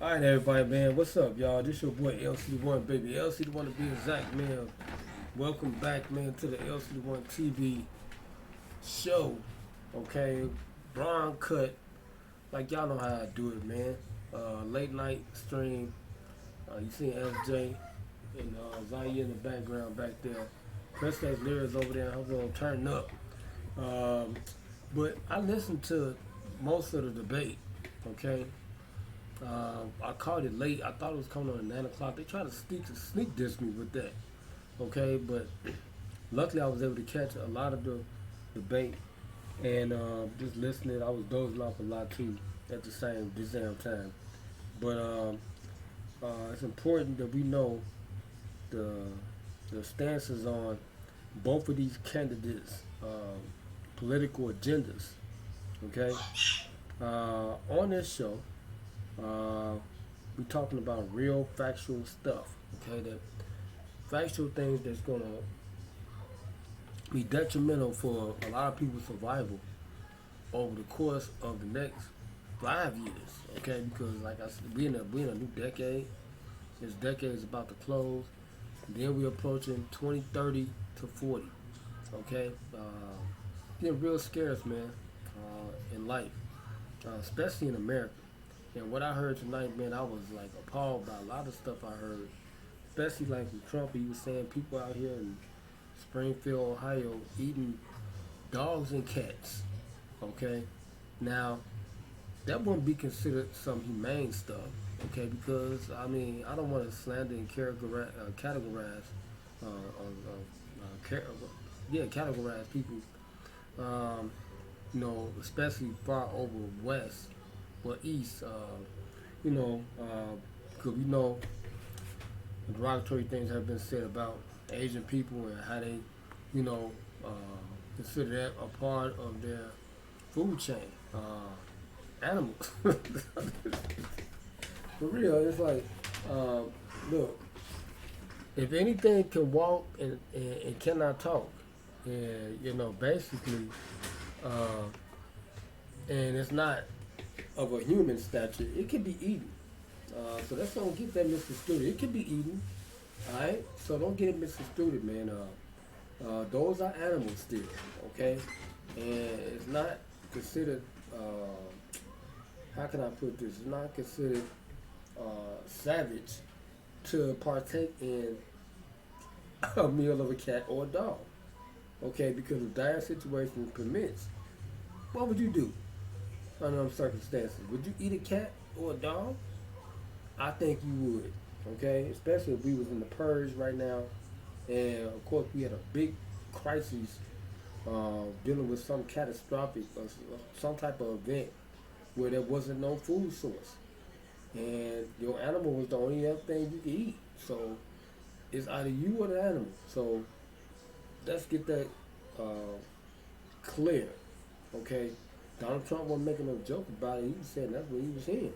Alright, everybody, man. What's up, y'all? This your boy Lcdaone, baby. Lcdaone to be exact, man. Welcome back, man, to the Lcdaone TV show. Okay, Brian Cut, like y'all know how I do it, man. Late night stream. You see SJ and Ziyear in the background back there. Princess Lyra's over there. I'm gonna turn up. Um, but I listened to most of the debate. Okay. I caught it late. I thought it was coming on at 9 o'clock. They tried to sneak diss me with that. Okay, but luckily I was able to catch a lot of the debate and just listening. I was dozing off a lot too at the same time. But it's important that we know the the stances on both of these candidates' political agendas. Okay, on this show. We talking about real factual stuff, okay? That factual things that's gonna be detrimental for a lot of people's survival over the course of the next 5 years, okay? Because like I said, we in a new decade. This decade is about to close. Then we're approaching 2030 to 40, okay? Getting real scarce, man, in life, especially in America. And what I heard tonight, man, I was like appalled by a lot of stuff I heard, especially like from Trump. He was saying people out here in Springfield, Ohio, eating dogs and cats. Okay, now that wouldn't be considered some humane stuff. Okay, because I mean I don't want to slander and categorize, uh, categorize people. Um, especially far over west or east. Because we know derogatory things have been said about Asian people and how they, you know, uh, consider that a part of their food chain. Animals. For real, it's like, look, if anything can walk and cannot talk, and basically, uh, and it's not of a human stature, it can be eaten. So let's don't get that misconstrued. It can be eaten, all right? So don't get it misconstrued, man. Those are animals still, okay? And it's not considered. How can I put this? It's not considered savage to partake in a meal of a cat or a dog, okay? Because if dire situation permits, what would you do under them circumstances? Would you eat a cat or a dog? I think you would, okay? Especially if we was in the purge right now, and of course we had a big crisis dealing with some catastrophic or some type of event where there wasn't no food source, and your animal was the only other thing you could eat. So it's either you or the animal. So let's get that clear, okay? Donald Trump wasn't making no joke about it. He was saying that's what he was saying,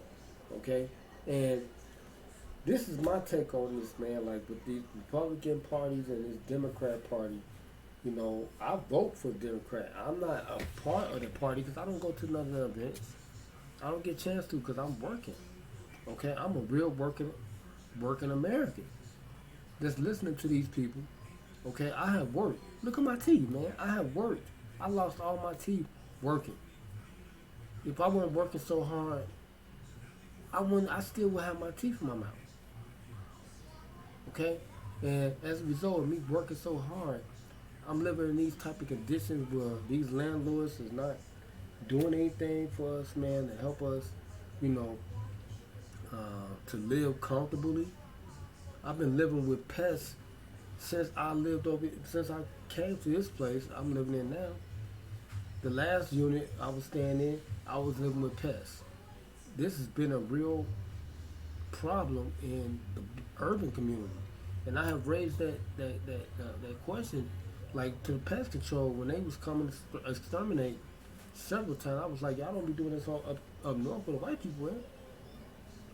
okay? And this is my take on this, man. Like with these Republican parties and this Democrat party, I vote for Democrat. I'm not a part of the party because I don't go to none of the events. I don't get a chance to because I'm working, okay? I'm a real working American that's listening to these people, okay? I have worked. Look at my teeth, man. I have worked. I lost all my teeth working. If I wasn't working so hard, I wouldn't. I still would have my teeth in my mouth. Okay, and as a result of me working so hard, I'm living in these type of conditions where these landlords is not doing anything for us, man, to help us, you know, to live comfortably. I've been living with pests since I came to this place I'm living in now. The last unit I was staying in, I was living with pests. This has been a real problem in the urban community, and I have raised that question, like to the pest control when they was coming to exterminate several times. I was like, y'all don't be doing this up north with the white people, eh?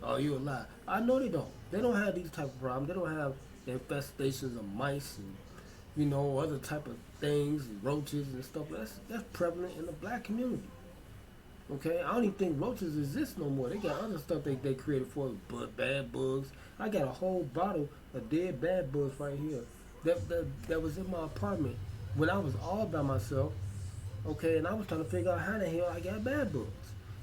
Oh, you a lie. I know they don't. They don't have these type of problems. They don't have infestations of mice and other type of things, and roaches and stuff. That's prevalent in the black community. Okay, I don't even think roaches exist no more. They got other stuff they created for us, but bad bugs. I got a whole bottle of dead bad bugs right here that was in my apartment when I was all by myself. Okay, and I was trying to figure out how the hell I got bad bugs.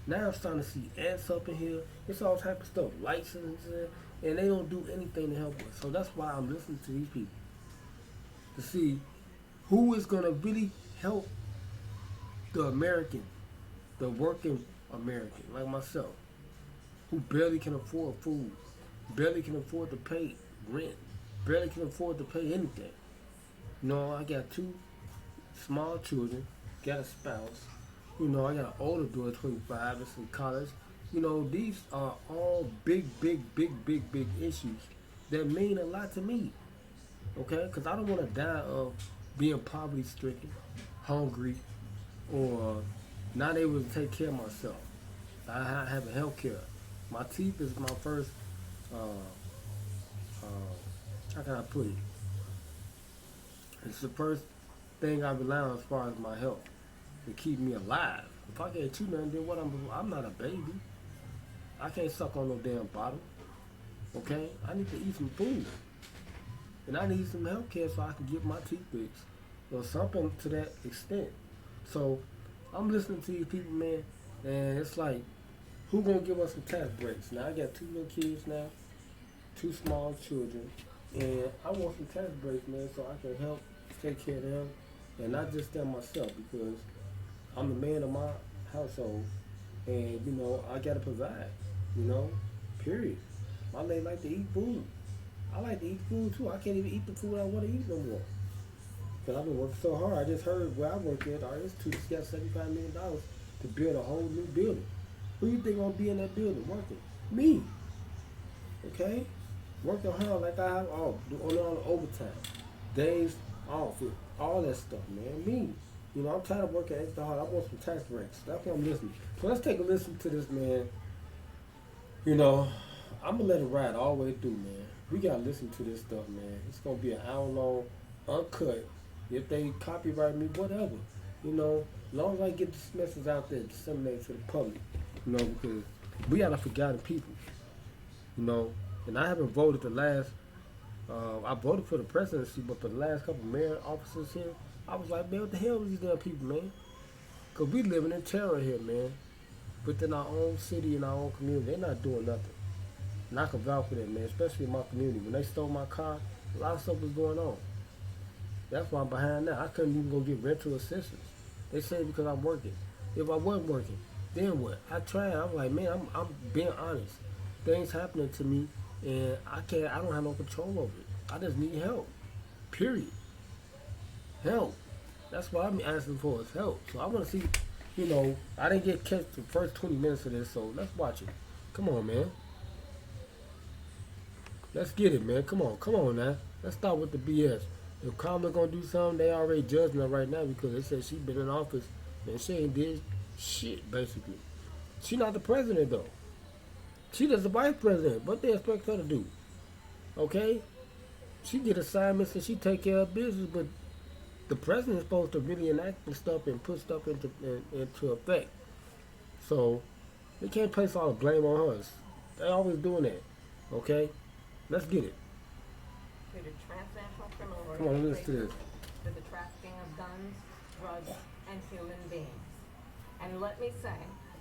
Now I'm starting to see ants up in here. It's all type of stuff, lights and shit, and they don't do anything to help us. So that's why I'm listening to these people to see who is gonna really help the American, the working American like myself, who barely can afford food, barely can afford to pay rent, barely can afford to pay anything. You know, I got two small children, got a spouse. You know, I got an older daughter, 25, that's in college. You know, these are all big issues that mean a lot to me. Okay, because I don't want to die of being poverty stricken, hungry, or not able to take care of myself. I have health care. My teeth is my first. Uh, how can I put it? It's the first thing I rely on as far as my health to keep me alive. If I can't chew nothing, then what I'm not a baby. I can't suck on no damn bottle. Okay? I need to eat some food. And I need some health care so I can get my teeth fixed. Or something to that extent. So I'm listening to these people, man, and it's like, who gonna give us some tax breaks? Now I got two little kids now, two small children, and I want some tax breaks, man, so I can help take care of them, and not just them myself, because I'm the man of my household, and you know I gotta provide, you know, period. My lady like to eat food. I like to eat food too. I can't even eat the food I want to eat no more. Cause I've been working so hard. I just heard where I work at, our institute got $75 million to build a whole new building. Who you think gonna be in that building working? Me. Okay? Working hard like I have on all the overtime. Days off, all that stuff, man. Me. You know, I'm tired of working extra hard. I want some tax breaks. That's what I'm listening. So let's take a listen to this, man. You know, I'm gonna let it ride all the way through, man. We gotta listen to this stuff, man. It's gonna be an hour long, uncut. If they copyright me, whatever. You know, as long as I get this message out there, disseminate to the public. You know, because we are the forgotten people. You know, and I haven't voted the last. I voted for the presidency, but for the last couple of mayor officers here, I was like, man, what the hell are these damn people, man? Because we living in terror here, man. Within our own city and our own community, they're not doing nothing. And I can vouch for that, man, especially in my community. When they stole my car, a lot of stuff was going on. That's why I'm behind now. I couldn't even go get rental assistance. They say because I'm working. If I wasn't working, then what? I tried. I'm like, man, I'm being honest. Things happening to me, and I don't have no control over it. I just need help. Period. Help. That's what I'm asking for is help. So I want to see, you know, I didn't get catch the first 20 minutes of this, so let's watch it. Come on, man. Let's get it, man. Come on now. Let's start with the BS. If Kamala gonna do something, they already judging her right now because they said she been in office and she ain't did shit, basically. She not the president, though. She just the vice president. What they expect her to do? Okay? She get assignments and she take care of business, but the president is supposed to really enact the stuff and put stuff into effect. So, they can't place all the blame on her. They always doing that. Okay? Let's get it. To the transnational criminal Come on, listen to organization, this. to the trafficking of guns, drugs, and human beings. And let me say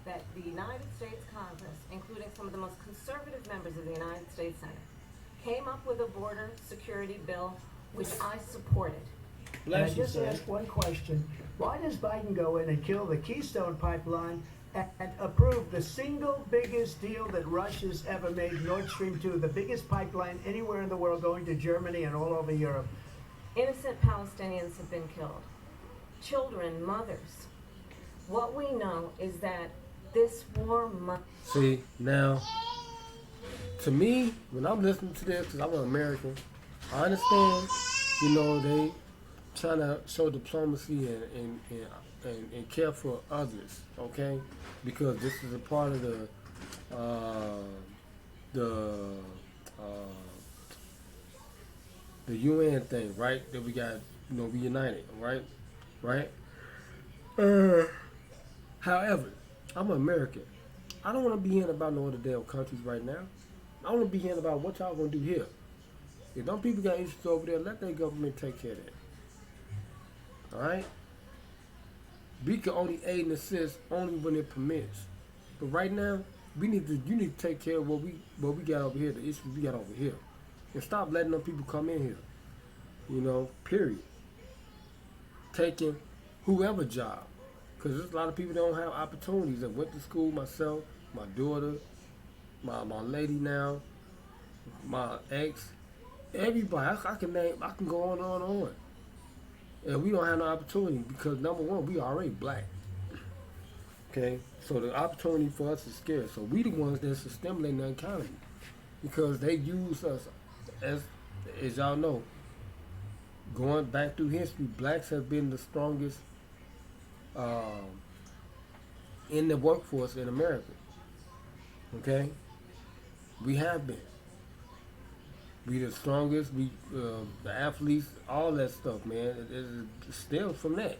that the United States Congress, including some of the most conservative members of the United States Senate, came up with a border security bill which I supported. And I just ask one question. Why does Biden go in and kill the Keystone Pipeline and approve the single biggest deal that Russia's ever made, Nord Stream 2, the biggest pipeline anywhere in the world going to Germany and all over Europe? Innocent Palestinians have been killed. Children, mothers. What we know is that this war must... See, now, to me, when I'm listening to this, because I'm an American, I understand, you know, they trying to show diplomacy and care for others, okay? Because this is a part of the UN thing, right? That we got, you know, we united, right? Right? However, I'm an American. I don't want to be hearing about no other damn countries right now. I want to be hearing about what y'all gonna do here. If them people got issues over there, let their government take care of that. All right. We can only aid and assist only when it permits. But right now, you need to take care of what we got over here, the issues we got over here, and stop letting them people come in here. You know, period. Taking whoever job, because there's a lot of people that don't have opportunities. That went to school, myself, my daughter, my lady now, my ex, everybody. I can go on and on and on. And we don't have no opportunity because number one, we already black. Okay, so the opportunity for us is scarce. So we the ones that's stimulating the economy because they use us as y'all know. Going back through history, blacks have been the strongest in the workforce in America. Okay, we have been. We the strongest. We the athletes, all that stuff, man. It stems from that.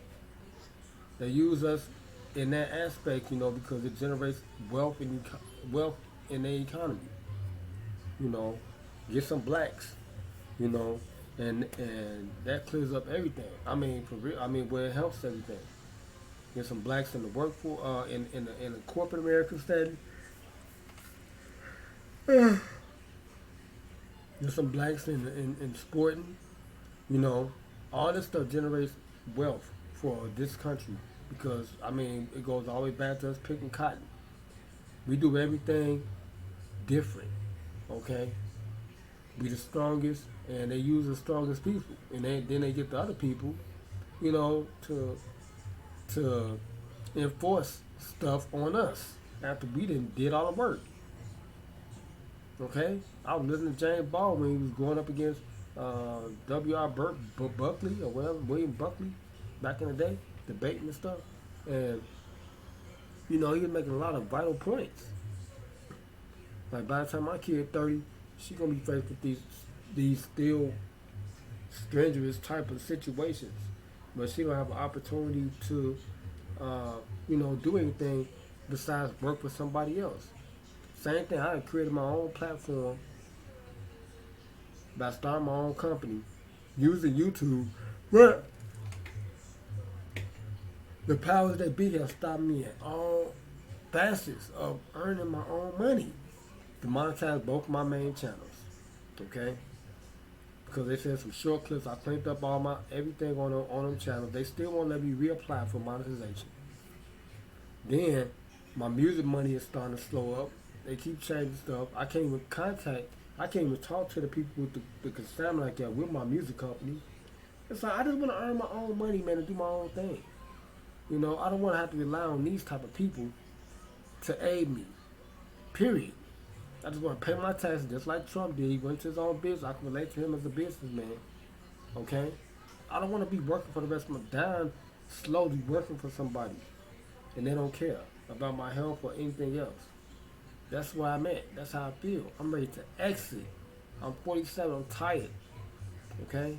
They use us in that aspect, you know, because it generates wealth in the economy. You know, get some blacks, you know, and that clears up everything. I mean, for real. I mean, where it helps everything. Get some blacks in the workforce, in the corporate American setting. There's some blacks in sporting, you know, all this stuff generates wealth for this country because, I mean, it goes all the way back to us picking cotton. We do everything different, okay? We the strongest, and they use the strongest people, and then they get the other people, you know, to enforce stuff on us after we did all the work. Okay, I was listening to James Baldwin when he was going up against W.R. Buckley or whatever, William Buckley, back in the day, debating and stuff. And, you know, he was making a lot of vital points. Like, by the time my kid 30, she going to be faced with these still strenuous type of situations. But she don't have an opportunity to, you know, do anything besides work for somebody else. Same thing, I created my own platform by starting my own company using YouTube. But the powers that be have stopped me at all facets of earning my own money to monetize both my main channels. Okay? Because they said some short clips, I cleaned up all everything on them channels. They still won't let me reapply for monetization. Then my music money is starting to slow up. They keep changing stuff. I can't even talk to the people with the consignment like that with my music company. It's like, I just want to earn my own money, man, and do my own thing. You know, I don't want to have to rely on these type of people to aid me. Period. I just want to pay my taxes just like Trump did. He went to his own business. I can relate to him as a businessman. Okay? I don't want to be working for the rest of my time, slowly working for somebody. And they don't care about my health or anything else. That's where I'm at. That's how I feel. I'm ready to exit. I'm 47. I'm tired. Okay?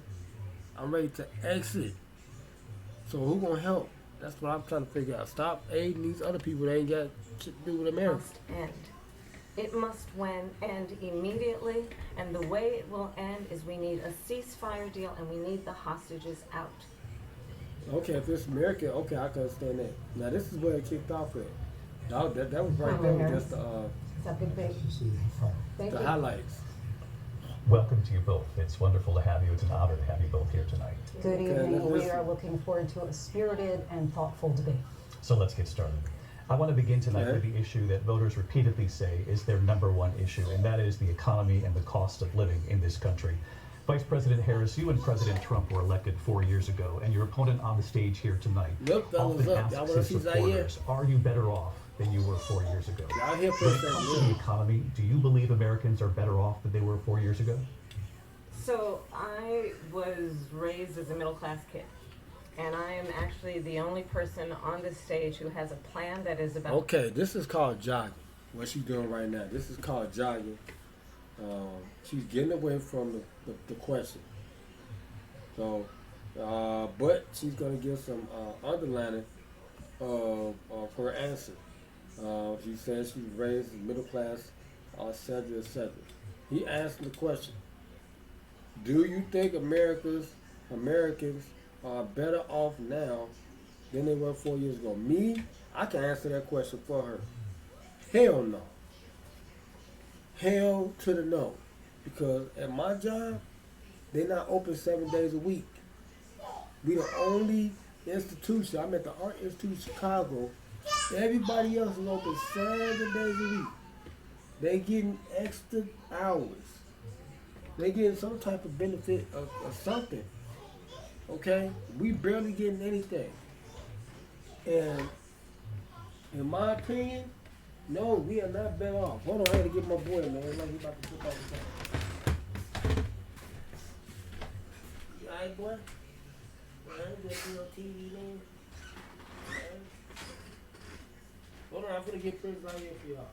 I'm ready to exit. So who gonna help? That's what I'm trying to figure out. Stop aiding these other people that ain't got shit to do with America. Must end. It must end immediately, and the way it will end is we need a ceasefire deal and we need the hostages out. Okay, if it's America, okay, I can understand that. Now this is where it kicked off at. That was right there with just the highlights. Welcome to you both. It's wonderful to have you. It's an honor to have you both here tonight. Good evening. We are looking forward to a spirited and thoughtful debate. So let's get started. I want to begin tonight with the issue that voters repeatedly say is their number one issue, and that is the economy and the cost of living in this country. Vice President Harris, you and President Trump were elected 4 years ago, and your opponent on the stage here tonight often asks his supporters, are you better off than you were 4 years ago? When it comes to the economy, do you believe Americans are better off than they were 4 years ago? So I was raised as a middle-class kid, and I am actually the only person on this stage who has a plan that is about... Okay, this is called jogging, what she's doing right now. This is called jogging. She's getting away from the question. So, but she's going to give some underlining of her answer. She says she was raised in middle class, etc., etc. He asked the question: do you think Americans are better off now than they were 4 years ago? Me, I can answer that question for her. Hell no. Hell to the no. Because at my job, they're not open 7 days a week. We the only institution. I'm at the Art Institute of Chicago. Everybody else is open 7 days a week. They getting extra hours. They getting some type of benefit of something. Okay? We barely getting anything. And in my opinion, no, we are not better off. Hold on, I gotta get my boy, man. Like he about to put off the time. You alright, boy? Man, you see on TV, man? Hold on, I'm gonna get Prince right here for y'all.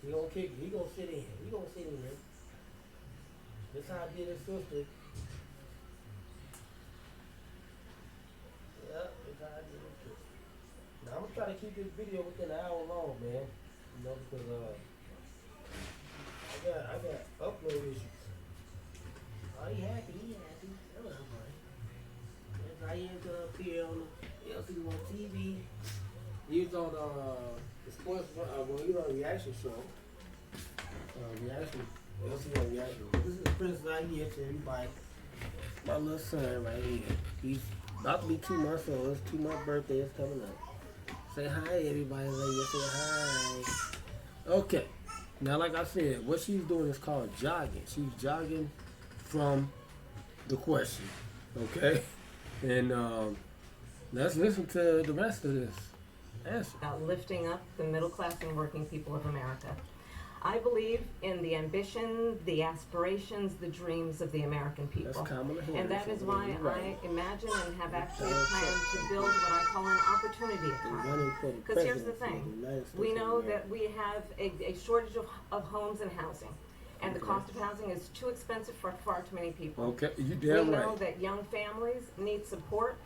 He gonna kick it. He gonna sit in. He gonna sit in. That's how I did his sister. Yeah, that's how I did his sister. Now I'm gonna try to keep this video within an hour long, man. You know, because I got upload issues. Oh, he happy. That was fun. That's how he ended up here on the Lcdaone TV. He was on the sports. Well, he was on a reaction show. Reaction. Lcdaone reaction. This is Prince right here to everybody. My little son right here. He's about to be 2 months old. His 2-month birthday is coming up. Say hi, everybody. Say hi. Okay. Now, like I said, what she's doing is called jogging. She's jogging from the question. Okay? And let's listen to the rest of this answer. About lifting up the middle class and working people of America. I believe in the ambition, the aspirations, the dreams of the American people. That's Kamala Harris. And that is why I imagine and have actually planned to build what I call an opportunity economy. Because here's the thing. We know that we have a shortage of homes and housing. And the cost of housing is too expensive for far too many people. Okay, you We damn know right. that young families need support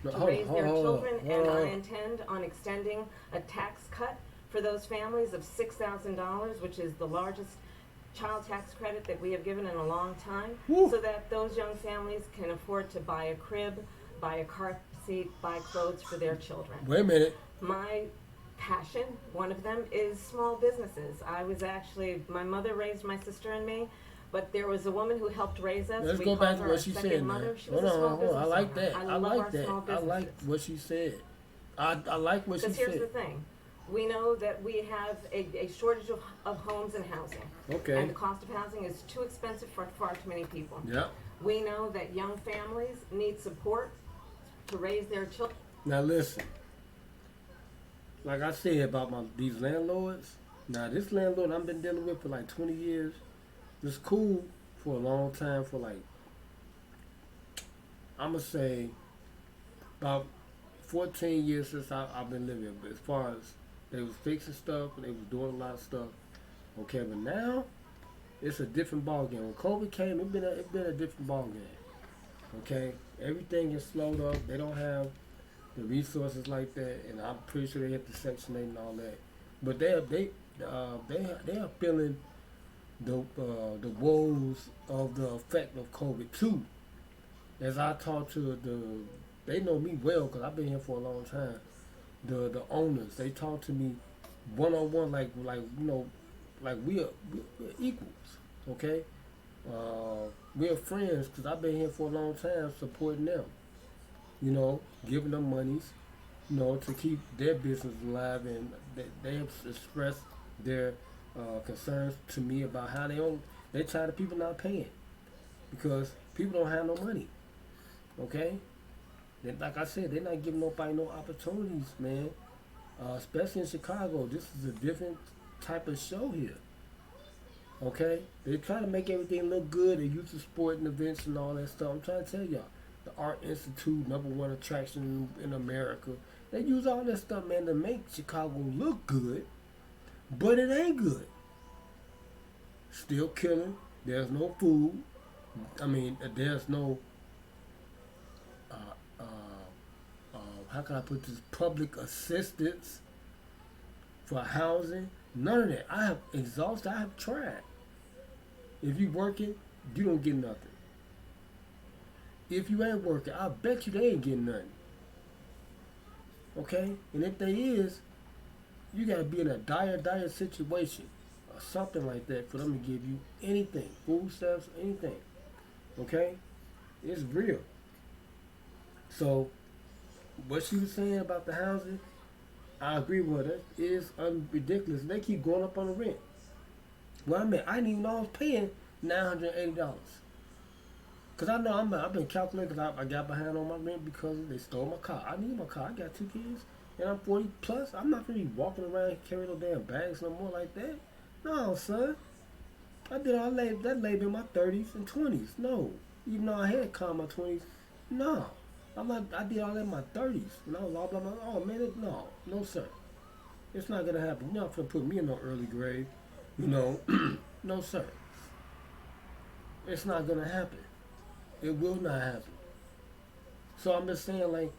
to Hold raise their on, children, hold and on. I intend on extending a tax cut for those families of $6,000, which is the largest child tax credit that we have given in a long time, Woo. so that those young families can afford to buy a crib, buy a car seat, buy clothes for their children. Wait a minute. My passion, one of them, is small businesses. My mother raised my sister and me, but there was a woman who helped raise us. Let's We go back called to her what our she second said, mother. man. She was a small Hold on. business I like owner. that. I I love like our that. small I like businesses. what she said. I like what she Because here's the said. thing. We know that we have a shortage of homes and housing. Okay. And the cost of housing is too expensive for far too many people. Yep. We know that young families need support to raise their children. Now listen. Like I said about these landlords. Now this landlord I've been dealing with for like 20 years. It's cool for a long time. For like, I'ma say about 14 years since I've been living. But as far as they was fixing stuff, they was doing a lot of stuff. Okay, but now it's a different ball game. When COVID came, it been a different ball game. Okay, everything is slowed up. They don't have the resources like that, and I'm pretty sure they hit the Section 8 and all that. But they are feeling the woes of the effect of COVID too. As I talk to they know me well because I've been here for a long time. The owners, they talk to me one on one, like we're equals, okay? We're friends because I've been here for a long time, supporting them, giving them monies, to keep their business alive, and they have expressed their concerns to me about how they're tired of people not paying because people don't have no money, okay? Like I said, they're not giving nobody no opportunities, man. Especially in Chicago, this is a different type of show here. Okay? They try to make everything look good. They use the sporting events and all that stuff. I'm trying to tell y'all, the Art Institute, #1 attraction in America. They use all that stuff, man, to make Chicago look good, but it ain't good. Still killing. There's no food. I mean, there's no how can I put this, public assistance for housing, none of that. I have exhausted. I have tried. If you working, you don't get nothing. If you ain't working, I bet you they ain't getting nothing. Okay? And if they is, you gotta be in a dire situation or something like that for them to give you anything. Food stamps, anything. Okay? It's real. So, what she was saying about the housing, I agree with her. It is ridiculous. They keep going up on the rent. Well, I mean, I didn't even know I was paying $980. Because I know I've been calculating because I got behind on my rent because they stole my car. I need my car. I got 2 kids and I'm 40 plus. I'm not going to be walking around carrying no damn bags no more like that. No, son. I did all that labor in my 30s and 20s. No. Even though I had a car in my 20s. No. I did all that in my 30s. And I was all blah, blah, blah. Oh, man, no, sir. It's not going to happen. You're not going to put me in no early grave. You know, no, sir. It's not going to happen. It will not happen. So I'm just saying, like,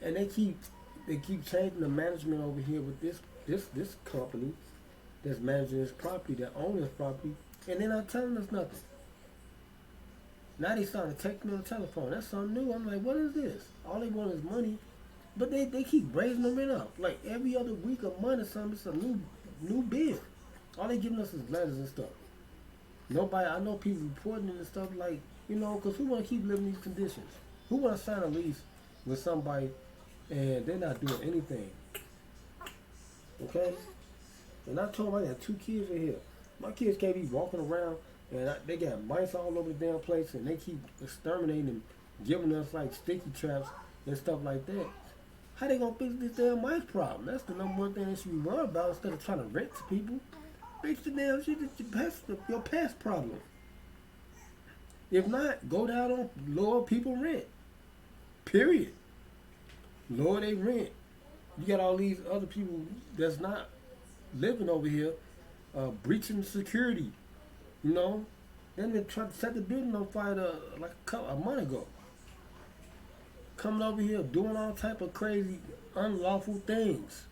and they keep changing the management over here with this company that's managing this property, that owns this property, and they're not telling us nothing. Now they starting to text me on the telephone. That's something new. I'm like, what is this? All they want is money, but they keep raising the rent up. Like every other week or month or something, it's a new bid. All they giving us is letters and stuff. Nobody, I know people reporting it and stuff like, you know, because who want to keep living these conditions? Who want to sign a lease with somebody and they're not doing anything? Okay? And I told them I got 2 kids in here. My kids can't be walking around and they got mice all over the damn place and they keep exterminating and giving us like sticky traps and stuff like that. How they gonna fix this damn mice problem? That's the number one thing they should be worried about instead of trying to rent to people. Fix the damn shit, your past problem. If not, go down on lower people rent. Period. Lower they rent. You got all these other people that's not living over here, breaching security. You know, then they tried to set the building on fire like a month ago. Coming over here doing all type of crazy, unlawful things.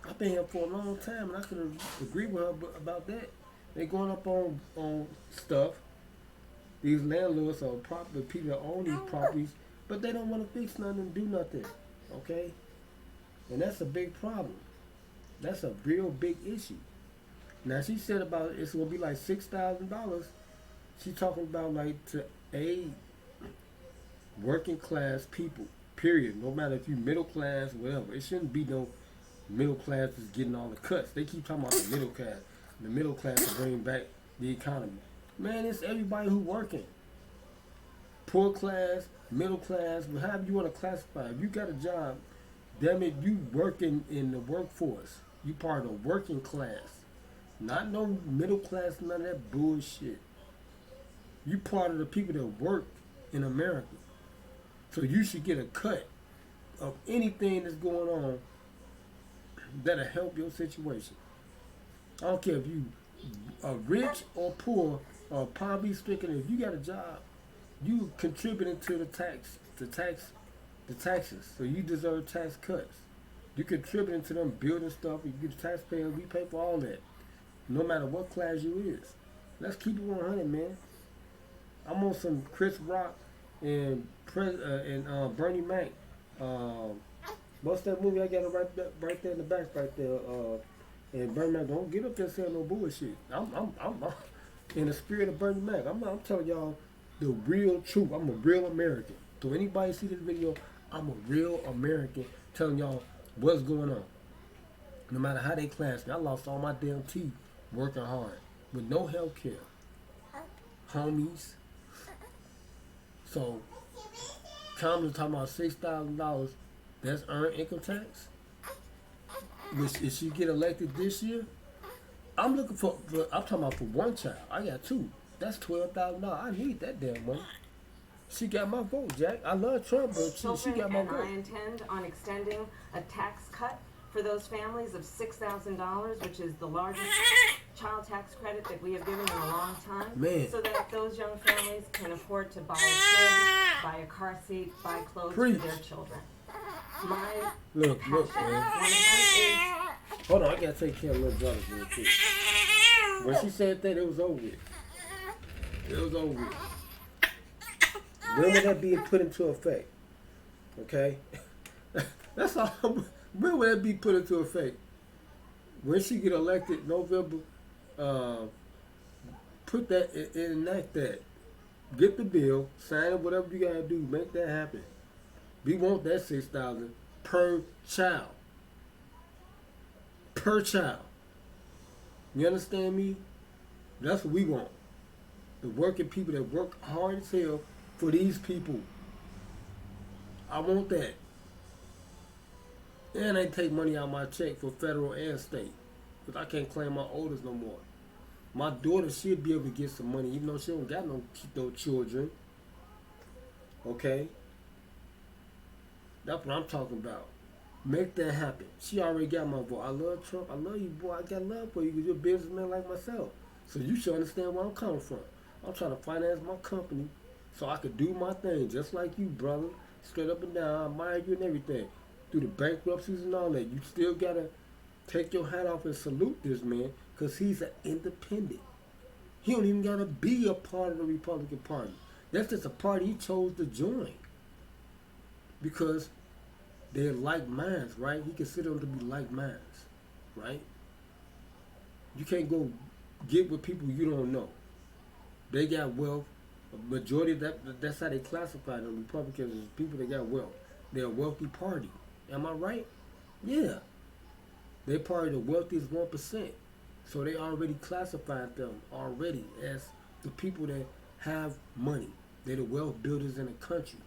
I've been here for a long time, and I could agree with her about that. They going up on stuff. These landlords or the people that own these properties, but they don't want to fix nothing and do nothing. Okay, and that's a big problem. That's a real big issue. Now she said about it's gonna be like $6,000. She talking about like to aid working class people. Period. No matter if you middle class, whatever. It shouldn't be no middle class is getting all the cuts. They keep talking about the middle class. The middle class to bring back the economy. Man, it's everybody who working. Poor class, middle class, however you want to classify. If you got a job, damn it, you working in the workforce. You part of the working class. Not no middle class, none of that bullshit. You part of the people that work in America. So you should get a cut of anything that's going on that'll help your situation. I don't care if you are rich or poor or poverty-stricken. If you got a job, you contributing to the taxes. So you deserve tax cuts. You contributing to them building stuff. You get the taxpayers. We pay for all that, no matter what class you is. Let's keep it 100, man. I'm on some Chris Rock and Bernie Mac. What's that movie? I got it right there in the back, right there. And Bernie Mac, don't get up there saying no bullshit. I'm in the spirit of Bernie Mac. I'm telling y'all the real truth. I'm a real American. So anybody see this video, I'm a real American telling y'all what's going on. No matter how they class me, I lost all my damn teeth working hard with no health care. Homies. So, Kamala's talking about $6,000. That's earned income tax. Which, if she get elected this year, I'm looking for. I'm talking about for one child. I got 2. That's $12,000. I need that damn money. She got my vote, Jack. I love Trump, but she got my vote. I intend on extending a tax cut for those families of $6,000, which is the largest child tax credit that we have given in a long time. Man. So that those young families can afford to buy a kid, buy a car seat, buy clothes Preach. for their children. My Look, passion, man. one of them is Hold on, I gotta take care of little brother real quick. When she said that, it was over with. It was over with. When would that be put into effect? Okay? That's all. When would that be put into effect? When she get elected November, put that, enact that. Get the bill, sign it, whatever you gotta do, make that happen. We want that $6,000 per child. Per child. You understand me? That's what we want. The working people that work hard as hell for these people. I want that. And they take money out of my check for federal and state. Because I can't claim my oldest no more. My daughter should be able to get some money even though she don't got no children. Okay? That's what I'm talking about. Make that happen. She already got my vote. I love Trump. I love you, boy. I got love for you because you're a businessman like myself. So you should understand where I'm coming from. I'm trying to finance my company so I could do my thing just like you, brother. Straight up and down. I admire you and everything. Through the bankruptcies and all that. You still got to take your hat off and salute this man because he's an independent. He don't even got to be a part of the Republican Party. That's just a party he chose to join. Because they're like minds, right? He considered them to be like minds, right? You can't go get with people you don't know. They got wealth. A majority of that's how they classify them. Republicans as people that got wealth. They're a wealthy party. Am I right? Yeah. They're part of the wealthiest 1%. So they already classified them already as the people that have money. They're the wealth builders in the country.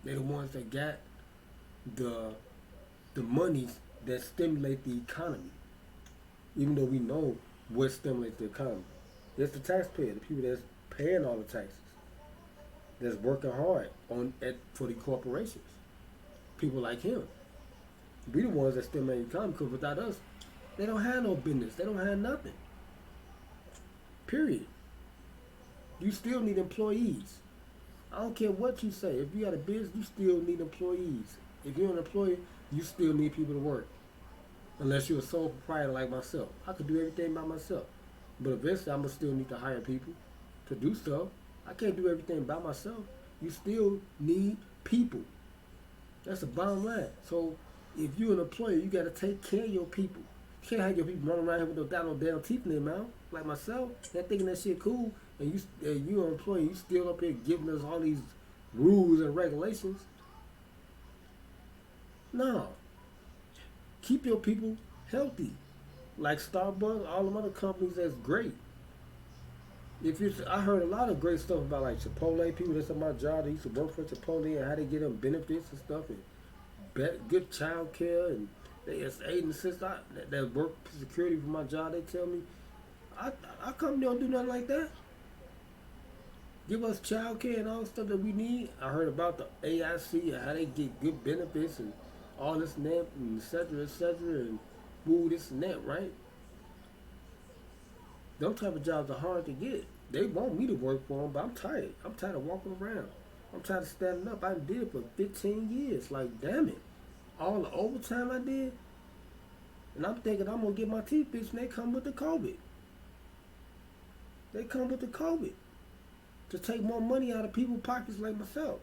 They're the ones that got the monies that stimulate the economy. Even though we know what stimulates the economy. It's the taxpayer, the people that's paying all the taxes. That's working hard for the corporations. People like him. We the ones that stimulate the economy because without us, they don't have no business. They don't have nothing. Period. You still need employees. I don't care what you say. If you got a business, you still need employees. If you're an employee, you still need people to work. Unless you're a sole proprietor like myself. I could do everything by myself. But eventually, I'm going to still need to hire people to do stuff. I can't do everything by myself. You still need people. That's the bottom line. So, if you're an employer, you got to take care of your people. You can't have your people running around here with no damn teeth in their mouth, like myself. They're thinking that shit cool. And you're an employee, you still up here giving us all these rules and regulations. No. Keep your people healthy. Like Starbucks, all them other companies that's great. I heard a lot of great stuff about like Chipotle, people that's at my job, they used to work for Chipotle and how they get them benefits and stuff and good child care and they aid and assist that work security for my job, they tell me, our company don't do nothing like that. Give us child care and all the stuff that we need. I heard about the AIC and how they get good benefits and all this and that and et cetera, and woo, this and that, right? Those type of jobs are hard to get. They want me to work for them, but I'm tired. I'm tired of walking around. I'm tired of standing up. I did it for 15 years. Like, damn it. All the overtime I did. And I'm thinking I'm going to get my teeth fixed and they come with the COVID. They come with the COVID. To take more money out of people's pockets like myself.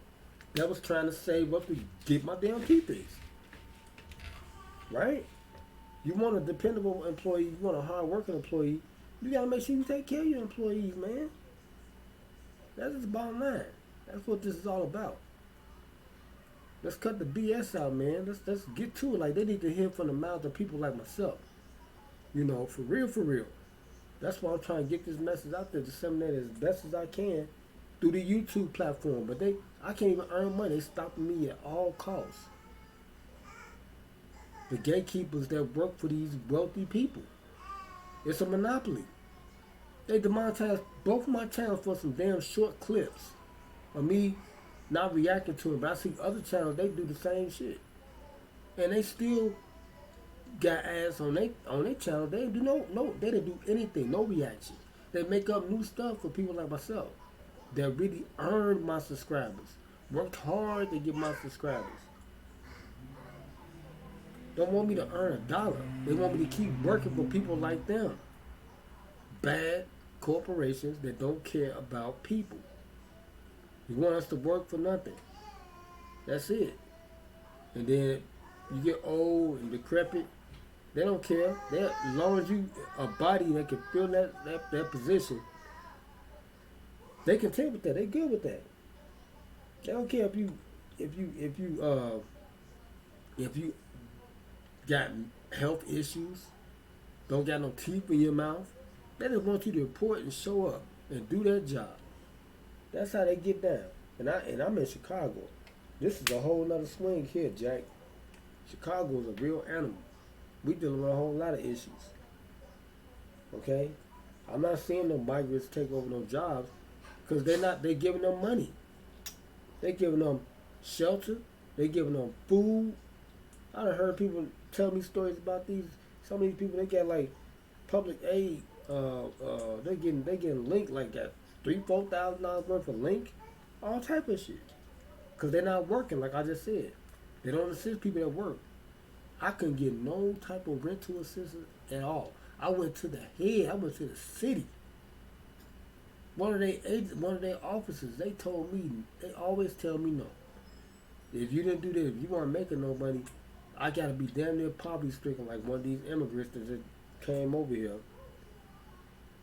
That was trying to save up to get my damn teeth fixed. Right? You want a dependable employee, you want a hard-working employee, you got to make sure you take care of your employees, man. That's the bottom line. That's what this is all about. Let's cut the BS out, man. Let's get to it. Like, they need to hear from the mouths of people like myself. You know, for real, for real. That's why I'm trying to get this message out there, disseminate it as best as I can through the YouTube platform. But I can't even earn money. They stopping me at all costs. The gatekeepers that work for these wealthy people. It's a monopoly. They demonetized both of my channels for some damn short clips of me not reacting to it. But I see other channels, they do the same shit. And they still got ads on their channel. They didn't do they didn't do anything, no reaction. They make up new stuff for people like myself that really earned my subscribers. Worked hard to get my subscribers. don't want me to earn a dollar. They want me to keep working for people like them. Bad corporations that don't care about people. You want us to work for nothing. That's it. And then you get old and decrepit. They don't care. As long as you a body that can fill that position, they content with that. They good with that. They don't care if you got health issues, don't got no teeth in your mouth. They just want you to report and show up and do their job. That's how they get down. And I'm in Chicago. This is a whole nother swing here, Jack. Chicago is a real animal. We dealing with a whole lot of issues. Okay? I'm not seeing no migrants take over no jobs because they're giving them money. They're giving them shelter. They're giving them food. I done heard people tell me stories about some of these people, they get like public aid. They're getting linked like that. $3,000-$4,000 worth of link. All type of shit. Because they're not working, like I just said. They don't assist people that work. I couldn't get no type of rental assistance at all. I went to the head. I went to the city. One of their officers, they always tell me no. If you didn't do this, if you weren't making no money, I gotta be damn near poverty stricken like one of these immigrants that just came over here.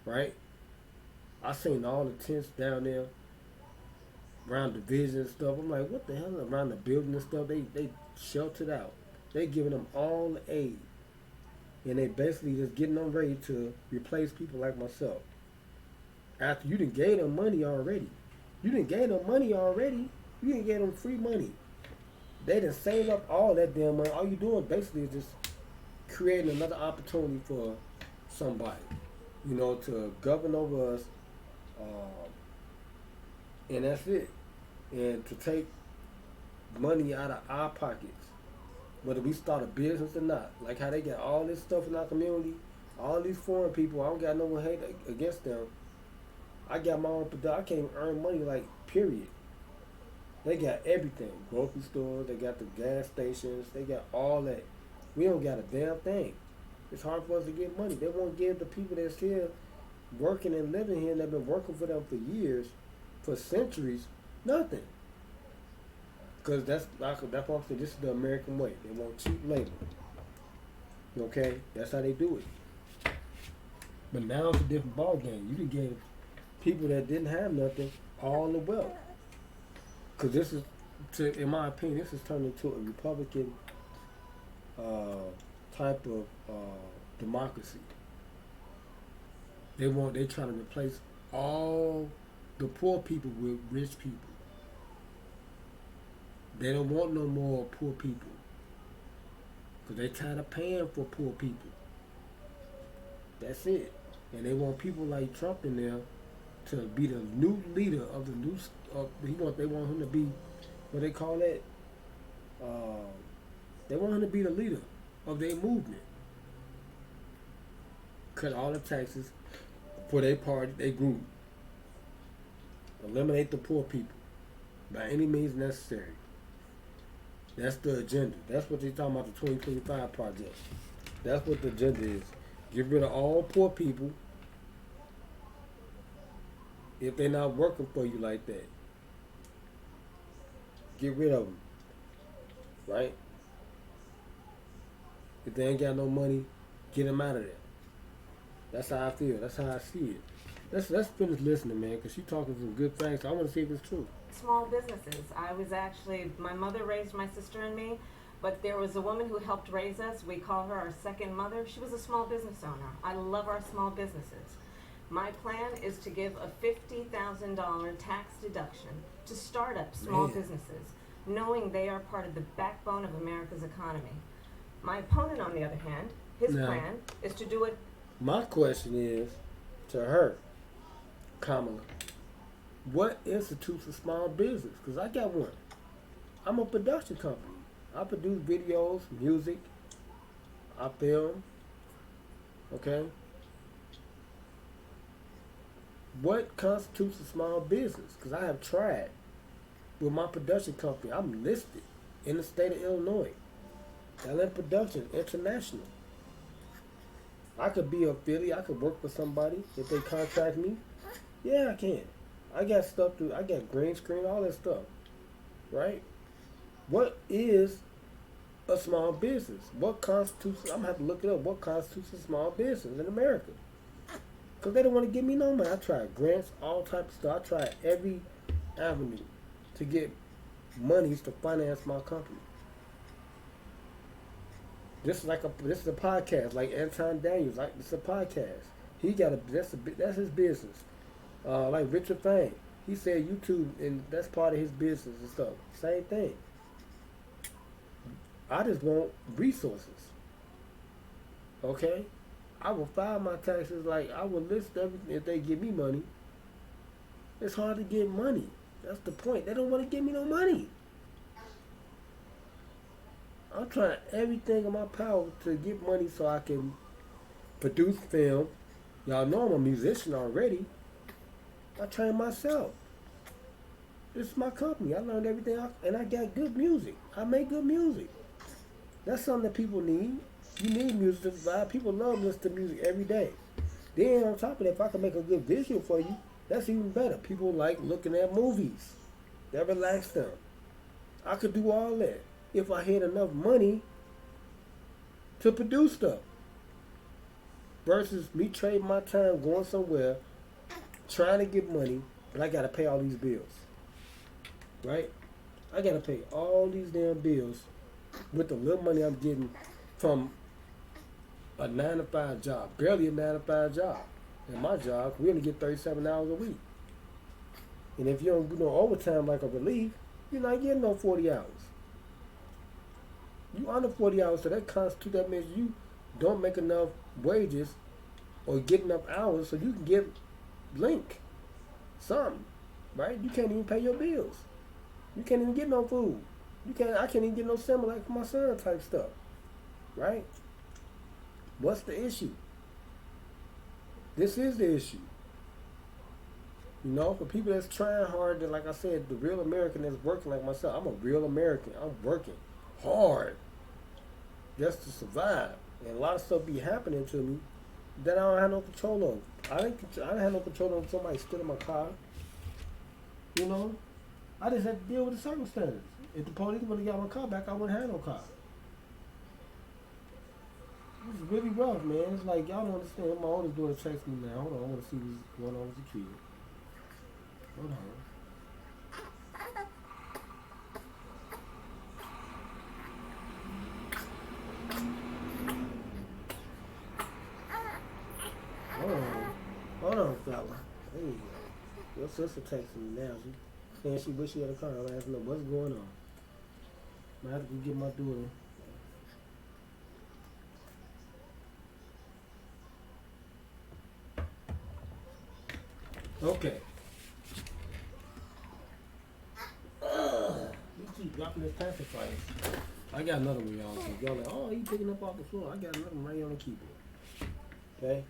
Right? I seen all the tents down there around the division and stuff. I'm like, what the hell? Around the building and stuff, they sheltered out. They giving them all the aid. And they basically just getting them ready to replace people like myself. After you done gave them money already. You done gave them free money. They done saved up all that damn money. All you doing basically is just creating another opportunity for somebody, to govern over us. And that's it. And to take money out of our pockets, whether we start a business or not. Like how they got all this stuff in our community, all these foreign people, I don't got no one hate against them. I got my own production. I can't earn money, like, period. They got everything. Grocery stores, they got the gas stations, they got all that. We don't got a damn thing. It's hard for us to get money. They won't give the people that's here working and living here and they've been working for them for years, for centuries, nothing. Because that's what I'm saying. This is the American way. They want cheap labor. Okay? That's how they do it. But now it's a different ball game. You can give people that didn't have nothing all the wealth. Because this is, in my opinion, this is turned into a Republican type of democracy. They're trying to replace all the poor people with rich people. They don't want no more poor people. Because they're tired of paying for poor people. That's it. And they want people like Trump in there to be the new leader of the new. They want him to be, what they call that? They want him to be the leader of their movement. Cut all the taxes for their party, their group. Eliminate the poor people by any means necessary. That's the agenda. That's what they're talking about, the 2025 project. That's what the agenda is. Get rid of all poor people if they're not working for you like that. Get rid of them. Right? If they ain't got no money, get them out of there. That's how I feel. That's how I see it. Let's finish listening, man, because she's talking some good things. So I want to see if it's true. Small businesses. My mother raised my sister and me, but there was a woman who helped raise us. We call her our second mother. She was a small business owner. I love our small businesses. My plan is to give a $50,000 tax deduction to startup small businesses, knowing they are part of the backbone of America's economy. My opponent, on the other hand, his plan is to do it. My question is to her, Kamala, what institutes a small business? Because I got one. I'm a production company. I produce videos, music, I film, okay? What constitutes a small business? Because I have tried with my production company. I'm listed in the state of Illinois. Talent production, international. I could be a Philly. I could work for somebody if they contract me. Yeah, I can. I got stuff to. I got green screen, all that stuff, right? What is a small business? What constitutes? I'm gonna have to look it up. What constitutes a small business in America? Because they don't want to give me no money. I tried grants, all types of stuff. I tried every avenue to get monies to finance my company. This is a podcast, like Anton Daniels. Like it's a podcast. He got that's his business. Like Richard Fang, he said YouTube, and that's part of his business and stuff. Same thing. I just want resources. Okay, I will file my taxes. Like I will list everything if they give me money. It's hard to get money. That's the point. They don't want to give me no money. I'm trying everything in my power to get money so I can produce film. Y'all know I'm a musician already. I train myself. This is my company. I learned everything, and I got good music. I make good music. That's something that people need. You need music to survive. People love listening to music every day. Then on top of that, if I can make a good visual for you, that's even better. People like looking at movies. That relax them. I could do all that if I had enough money to produce stuff. Versus me trading my time going somewhere, trying to get money, but I gotta pay all these bills. Right? I gotta pay all these damn bills with the little money I'm getting from a 9-to-5 job. Barely a 9-to-5 job. And my job, we only get 37 hours a week. And if you don't do no overtime like a relief, you're not getting no 40 hours. You under 40 hours, so that constitutes, that means you don't make enough wages or get enough hours so you can get link something, right? You can't even pay your bills. You can't even get no food. I can't even get no Similac for my son type stuff, right? What's the issue? This is the issue. You know, for people that's trying hard, that, like I said, the real American that's working like myself. I'm a real American. I'm working hard just to survive. And a lot of stuff be happening to me that I don't have no control over. I didn't have no control over somebody stealing my car. You know? I just had to deal with the circumstances. If the police would have got my car back, I wouldn't have no car. It's really rough, man. It's like, y'all don't understand. My oldest daughter texts me now. Hold on, I want to see what's going on with the kid. Hold on. Hold on, fella. There you go. Your sister texting me now. She saying she wish she had a car. I'm asking her what's going on. I have to go get my daughter. Okay. You keep dropping this pacifier. I got another one, y'all. So y'all like, oh, he picking up off the floor. I got another one right here on the keyboard. Okay.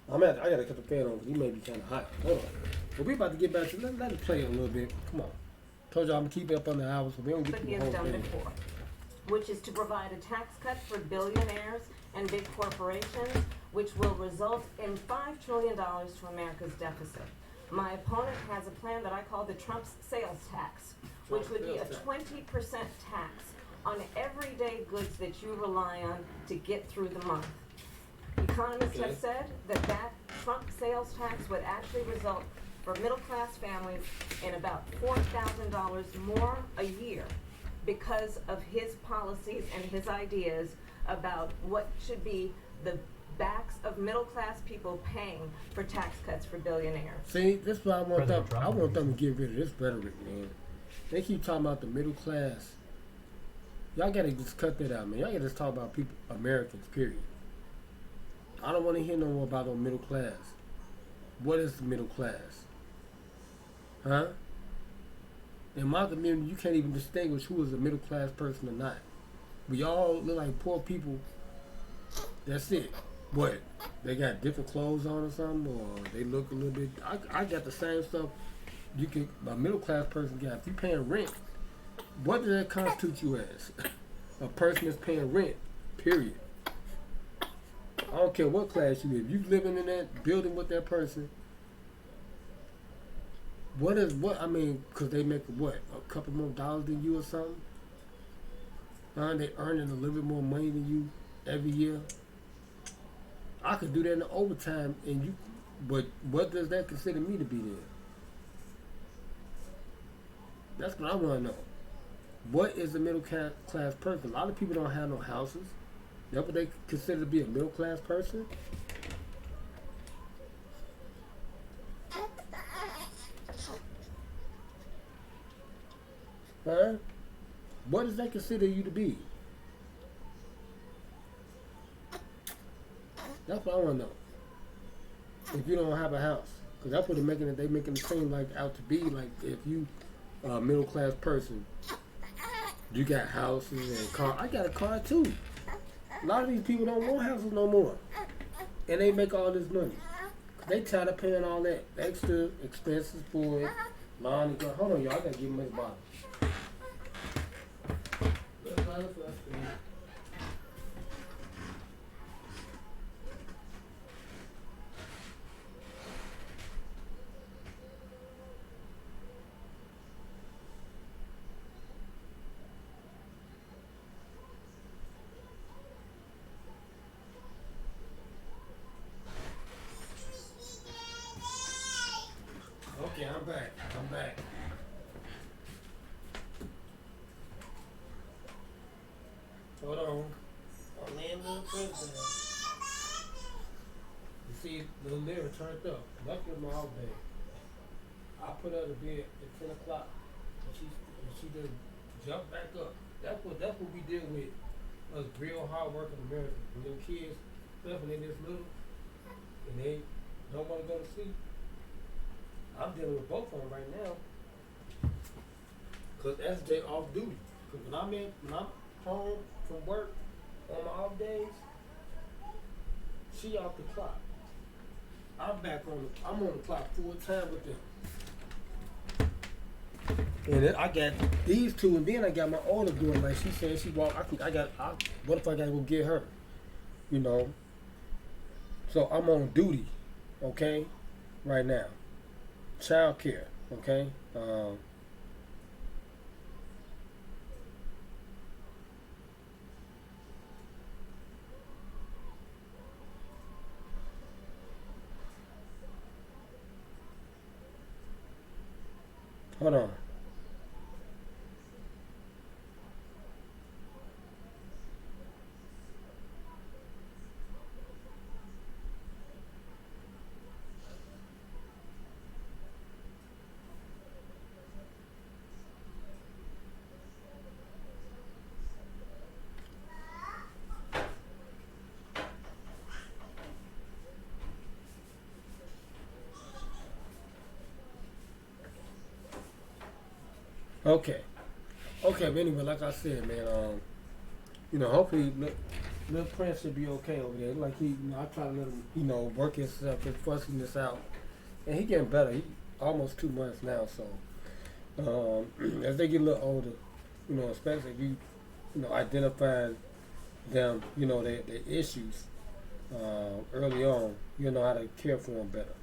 I gotta cut the fan on because he may be kind of hot. Hold on. But we about to get back to let it play a little bit. Come on. Told y'all I'm gonna keep it up on the hours, so we don't get But to he the has whole done thing. before, which is to provide a tax cut for billionaires and big corporations, which will result in $5 trillion to America's deficit. My opponent has a plan that I call the Trump's sales tax, which would be a 20% tax on everyday goods that you rely on to get through the month. Economists have said that Trump sales tax would actually result for middle-class families in about $4,000 more a year because of his policies and his ideas about what should be the backs of middle-class people paying for tax cuts for billionaires. See, this is why I want them. President Trump I want them to get rid of this rhetoric, man. They keep talking about the middle class. Y'all gotta just cut that out, man. Y'all gotta just talk about people, Americans, period. I don't want to hear no more about the middle class. What is the middle class? Huh? In my community, you can't even distinguish who is a middle class person or not. We all look like poor people. That's it. What? They got different clothes on or something, or they look a little bit. I got the same stuff. A middle class person got. If you paying rent, what does that constitute you as? a person that's paying rent, period. I don't care what class you live. You living in that building with that person. I mean, because they make what, a couple more dollars than you or something? They earning a little bit more money than you every year. I could do that in the overtime, but what does that consider me to be then? That's what I want to know. What is a middle class person? A lot of people don't have no houses. That's what they consider to be a middle class person. Huh? What does that consider you to be? That's what I want to know. If you don't have a house, because that's what they making it seem like out to be. Like if you a middle class person, you got houses and car. I got a car too. A lot of these people don't want houses no more, and they make all this money. They tired of paying all that extra expenses for it. Lawn and hold on, y'all. I gotta give him his bottle. Okay, I'm back. Hold on. I'm laying the president. You see, the lyric turned up. Left with my off day. I put her to bed at 10 o'clock. And she just jumped back up. That's what we deal with. Us real hard working Americans. When them kids, especially when they this little, and they don't want to go to sleep. I'm dealing with both of them right now. Cause SJ off duty. Cause when I'm home from work on my off days, she off the clock. I'm on the clock full time with them. And then I got these two, and then I got my older doing like she said she walk. What if I gotta go get her? You know. So I'm on duty, okay, right now. Child care, okay. Hold on. Okay. Okay, but anyway, like I said, man, hopefully little Prince should be okay over there. Like I try to let him, work himself and fussing this out. And he getting better. He almost 2 months now, so as they get a little older, especially if you identifying them, their issues early on, you know how to care for them better.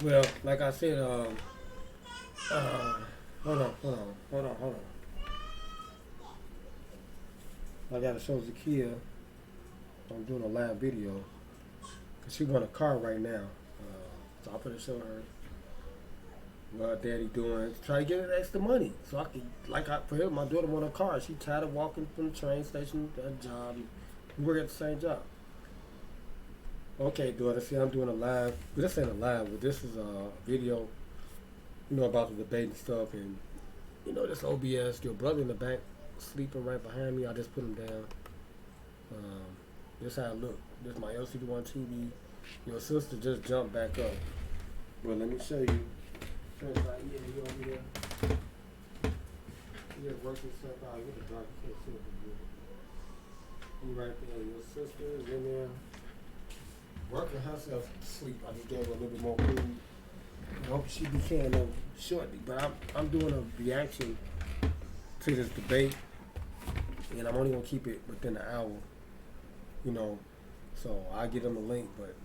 Well, like I said, hold on. I gotta show Ziyear. I'm doing a live video because she want a car right now. So I'm gonna show her what her daddy doing. Try to get her extra money so I can, for her, my daughter want a car. She tired of walking from the train station to her job. We work at the same job. Okay, daughter. See, I'm doing a live. But this ain't a live, but this is a video. About the debate and stuff, and this OBS. Your brother in the back, sleeping right behind me. I just put him down. This how I look. This is my LCD1 TV. Your sister just jumped back up. Well, let me show you. Prince Ziyear, he over here. He just working stuff out. Get the dark. You can't see it from here. He right there. Your sister is in there working herself to sleep. I just gave her a little bit more food. I hope she be carrying them shortly. But I'm doing a reaction to this debate, and I'm only gonna keep it within an hour. So I'll give them a link. But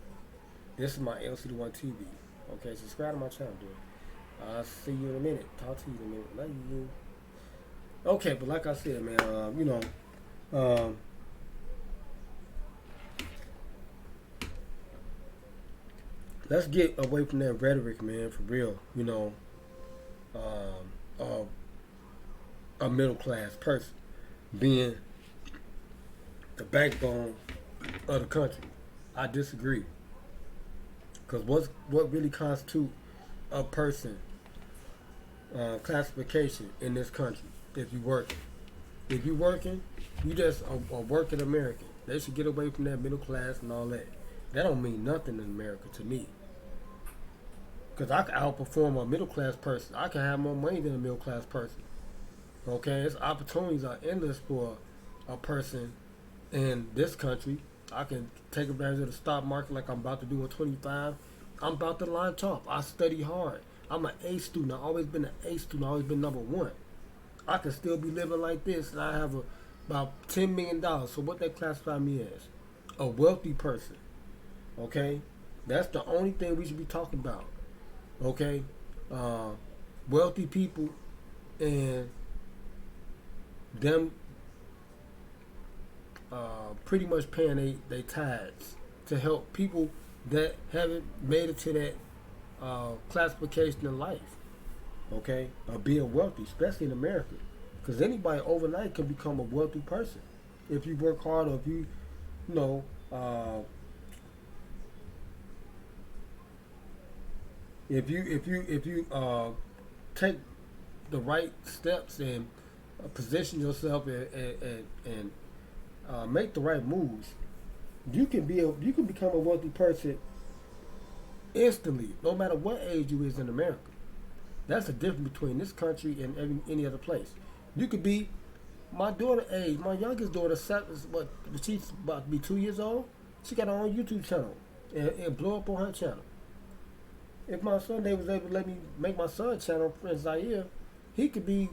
this is my LCD1 TV. Okay, subscribe to my channel, dude. I'll see you in a minute. Talk to you in a minute. Love you. Okay, but like I said, man, let's get away from that rhetoric, man, for real. A middle class person being the backbone of the country. I disagree. Because what really constitutes a person classification in this country? If you're working, you just a working American. They should get away from that middle class and all that. That don't mean nothing in America to me. Because I can outperform a middle class person. I can have more money than a middle class person. Okay, its opportunities are endless for a person in this country. I can take advantage of the stock market like I'm about to do at 25. I'm about to line top. I study hard. I'm an A student. I've always been an A student. I've always been number one. I can still be living like this, and I have about $10 million. So what they classify me as? A wealthy person. Okay? That's the only thing we should be talking about. Okay? Wealthy people and them pretty much paying they tithes to help people that haven't made it to that classification in life. Okay? Being wealthy, especially in America. Because anybody overnight can become a wealthy person. If you work hard, or if you if you take the right steps and position yourself and make the right moves, you can become a wealthy person instantly, no matter what age you is in America. That's the difference between this country and any other place. You could be my daughter age. My youngest daughter, she's about to be 2 years old. She got her own YouTube channel and blow up on her channel. If my son, they was able to let me make my son channel, Prince Ziyear, he could be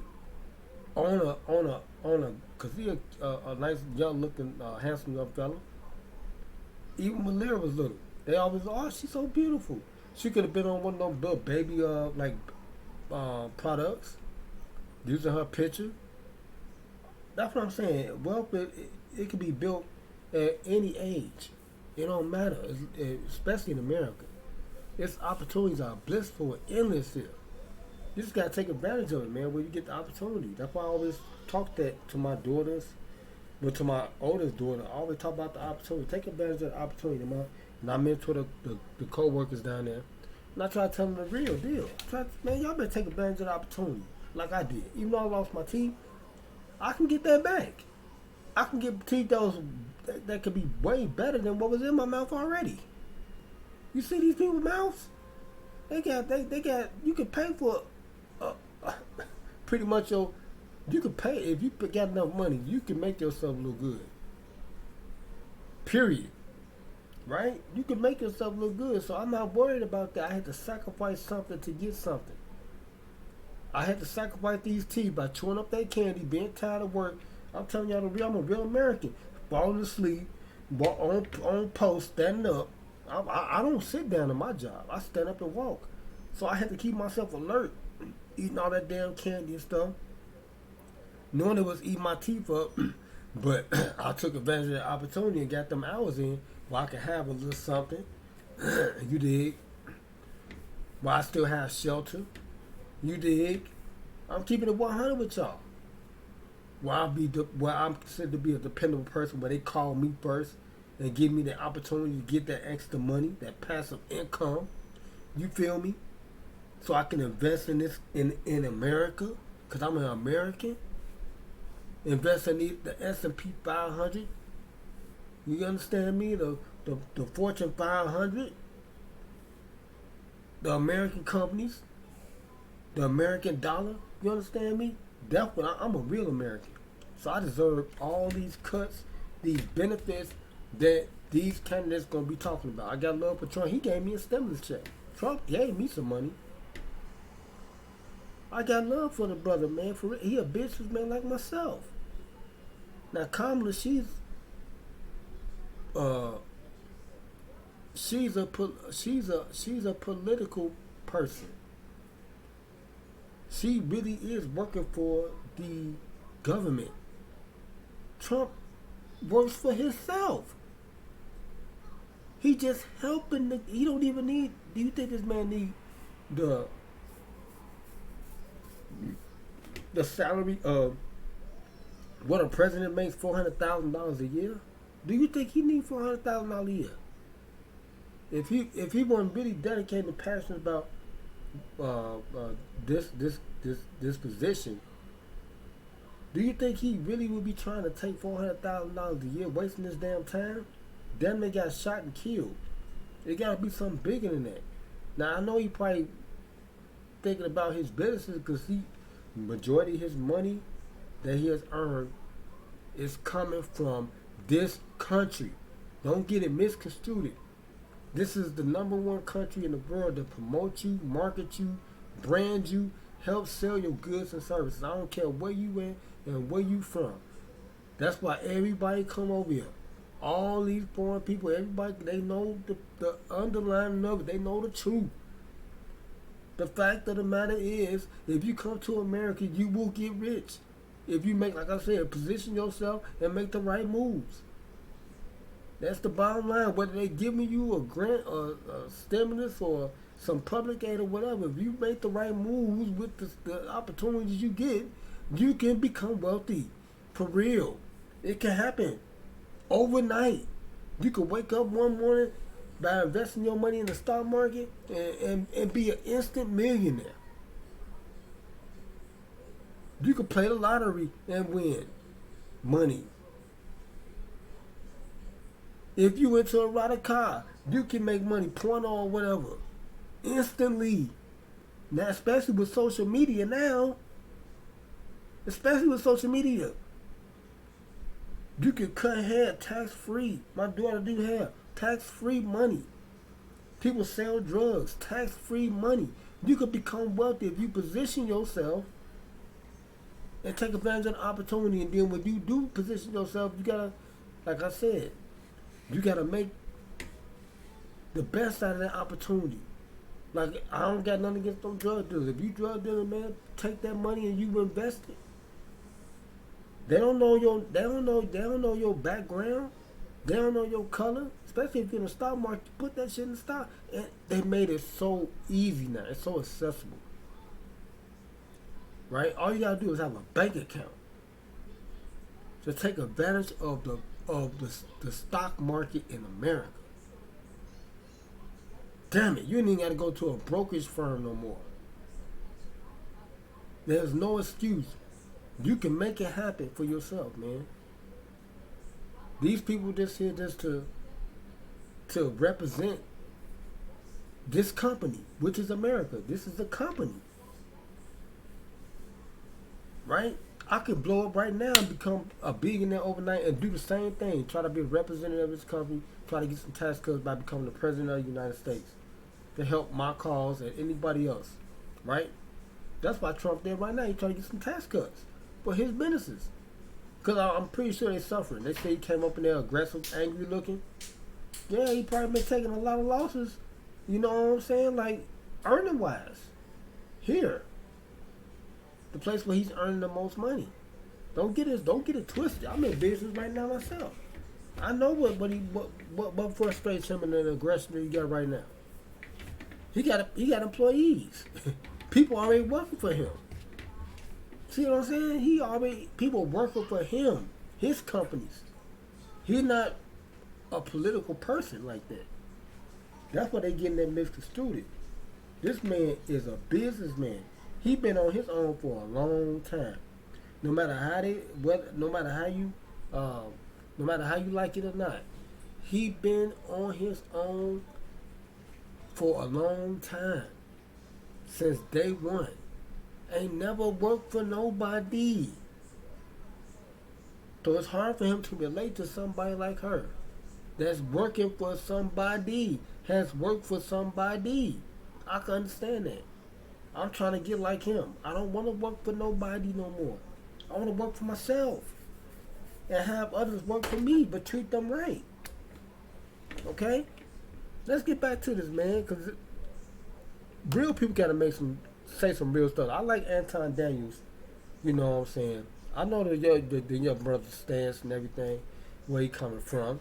on a, cause he a nice young looking, handsome young fella. Even when Lyra was little, they always, oh, she's so beautiful. She could have been on one of those little baby products, using her picture. That's what I'm saying. Wealth, it can be built at any age. It don't matter, especially in America. Its opportunities are blissful and endless here. You just gotta take advantage of it, man, where you get the opportunity. That's why I always talk that to my daughters, but to my oldest daughter, I always talk about the opportunity. Take advantage of the opportunity, man. And I mentor the co-workers down there. And I try to tell them the real deal. Man, y'all better take advantage of the opportunity, like I did. Even though I lost my teeth, I can get that back. I can get teeth that could be way better than what was in my mouth already. You see these people's mouths? They got. You can pay for pretty much you can pay if you got enough money. You can make yourself look good. Period. Right? You can make yourself look good. So I'm not worried about that. I had to sacrifice something to get something. I had to sacrifice these teeth by chewing up that candy, being tired of work. I'm telling y'all the real. I'm a real American. Falling asleep, on post, standing up. I don't sit down in my job. I stand up and walk. So I had to keep myself alert, eating all that damn candy and stuff. Knowing it was eating my teeth up, but I took advantage of the opportunity and got them hours in where I could have a little something. You dig? While I still have shelter. You dig? I'm keeping it 100 with y'all. Where I'm considered to be a dependable person, where they call me first and give me the opportunity to get that extra money, that passive income. You feel me? So I can invest in this in America, because I'm an American. Invest in the S&P 500. You understand me? The Fortune 500. The American companies. The American dollar. You understand me? That's what I'm a real American. So I deserve all these cuts, these benefits that these candidates gonna be talking about. I got love for Trump. He gave me a stimulus check. Trump gave me some money. I got love for the brother, man. For real. He a businessman like myself. Now Kamala, she's a political person. She really is working for the government. Trump works for himself. He just helping he don't even need. Do you think this man need the salary of what a president makes, $400,000 a year? Do you think he needs $400,000 a year? If he wasn't really dedicated and passionate about this position, do you think he really would be trying to take $400,000 a year, wasting his damn time? Then they got shot and killed. It got to be something bigger than that. Now I know he probably thinking about his businesses, because majority of his money that he has earned is coming from this country. Don't get it misconstrued. This is the #1 country in the world to promote you, market you, brand you, help sell your goods and services. I don't care where you at and where you from. That's why everybody come over here. All these foreign people, everybody, they know the underlying of it. They know the truth. The fact of the matter is, if you come to America, you will get rich. If you make, like I said, position yourself and make the right moves. That's the bottom line. Whether they giving you a grant or a stimulus or some public aid or whatever, if you make the right moves with the opportunities you get, you can become wealthy. For real. It can happen. Overnight. You could wake up one morning by investing your money in the stock market and be an instant millionaire. You could play the lottery and win money. If you went to a ride a car, you can make money, point or whatever, instantly. Now, especially with social media now, you can cut hair tax-free. My daughter do hair, tax-free money. People sell drugs, tax-free money. You could become wealthy if you position yourself and take advantage of the opportunity. And then when you do position yourself, you gotta, like I said, you gotta make the best out of that opportunity. Like, I don't got nothing against those drug dealers. If you drug dealer, man, take that money and you invest it. They don't know your background. They don't know your color. Especially if you're in the stock market, you put that shit in the stock. And they made it so easy now. It's so accessible. Right? All you gotta do is have a bank account to take advantage of the stock market in America. Damn it, you ain't even gotta go to a brokerage firm no more. There's no excuse. You can make it happen for yourself, man. These people just here just to represent this company, which is America. This is a company. Right? I could blow up right now and become a billionaire overnight and do the same thing. Try to be a representative of this company. Try to get some tax cuts by becoming the president of the United States to help my cause and anybody else. Right? That's why Trump did right now. He's trying to get some tax cuts for his businesses. Because I'm pretty sure they're suffering. They say he came up in there aggressive, angry looking. Yeah, he probably been taking a lot of losses. You know what I'm saying? Like, earning wise. Here. The place where he's earning the most money. Don't get it twisted. I'm in business right now myself. I know what frustrates him and the aggression that he got right now. He got employees. People already working for him. See what I'm saying? People working for him, his companies. He's not a political person like that. That's why they getting that misconstrued. This man is a businessman. He been on his own for a long time. No matter no matter how you like it or not, he been on his own for a long time. Since day one. Ain't never worked for nobody. So it's hard for him to relate to somebody like her. That's working for somebody. Has worked for somebody. I can understand that. I'm trying to get like him. I don't want to work for nobody no more. I want to work for myself. And have others work for me, but treat them right. Okay? Let's get back to this, man, because real people got to say some real stuff. I like Anton Daniels, you know what I'm saying? I know the young brother's stance and everything, where he coming from.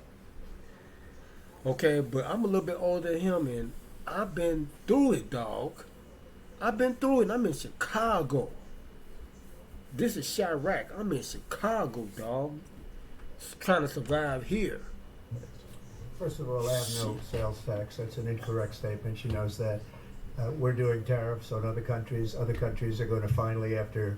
Okay, but I'm a little bit older than him, and I've been through it, dog. I've been through it. I'm in Chicago. This is Chirac. I'm in Chicago, dog. Trying to survive here. First of all, I have no sales tax. That's an incorrect statement. She knows that. We're doing tariffs on other countries. Other countries are going to finally, after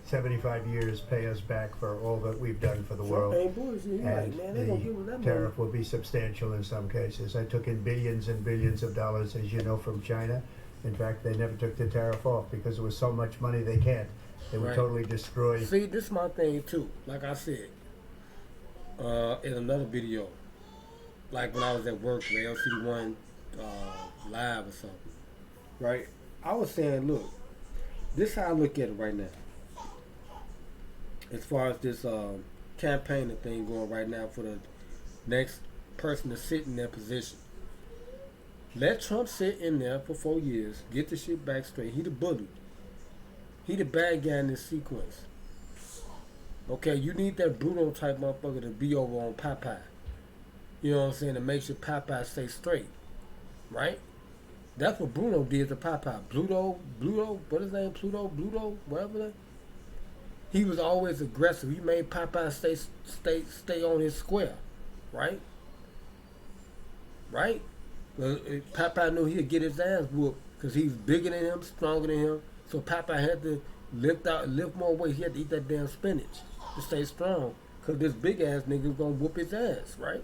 75 years, pay us back for all that we've done for the world. And the tariff will be substantial in some cases. I took in billions and billions of dollars, as you know, from China. In fact, they never took the tariff off because there was so much money they can't. They were totally destroyed. See, this is my thing too. Like I said in another video, like when I was at work for LCD1 live or something, right? I was saying, look, this is how I look at it right now. As far as this campaigning thing going right now for the next person to sit in their position. Let Trump sit in there for 4 years, get the shit back straight. He the bully. He the bad guy in this sequence. Okay, you need that brutal type motherfucker to be over on Popeye. You know what I'm saying? To make sure Popeye stay straight. Right? That's what Bruno did to Popeye. Bluto, what his name? Bluto, whatever that. He was always aggressive. He made Popeye stay on his square. Right? Right? Popeye knew he'd get his ass whooped because he's bigger than him, stronger than him. So Popeye had to lift more weight. He had to eat that damn spinach to stay strong because this big ass nigga was gonna whoop his ass, right?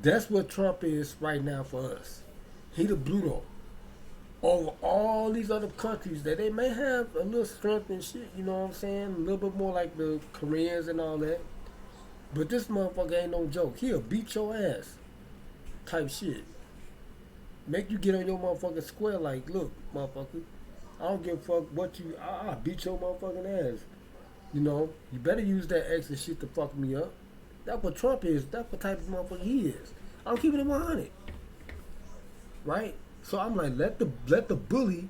That's what Trump is right now for us. He the Bluto. Over all these other countries that they may have a little strength and shit, you know what I'm saying? A little bit more like the Koreans and all that. But this motherfucker ain't no joke. He'll beat your ass type shit. Make you get on your motherfucking square like, look, motherfucker, I don't give a fuck what you, I'll beat your motherfucking ass. You know, you better use that extra shit to fuck me up. That's what Trump is. That's what type of motherfucker he is. I'm keeping it 100. Right? So I'm like, let the bully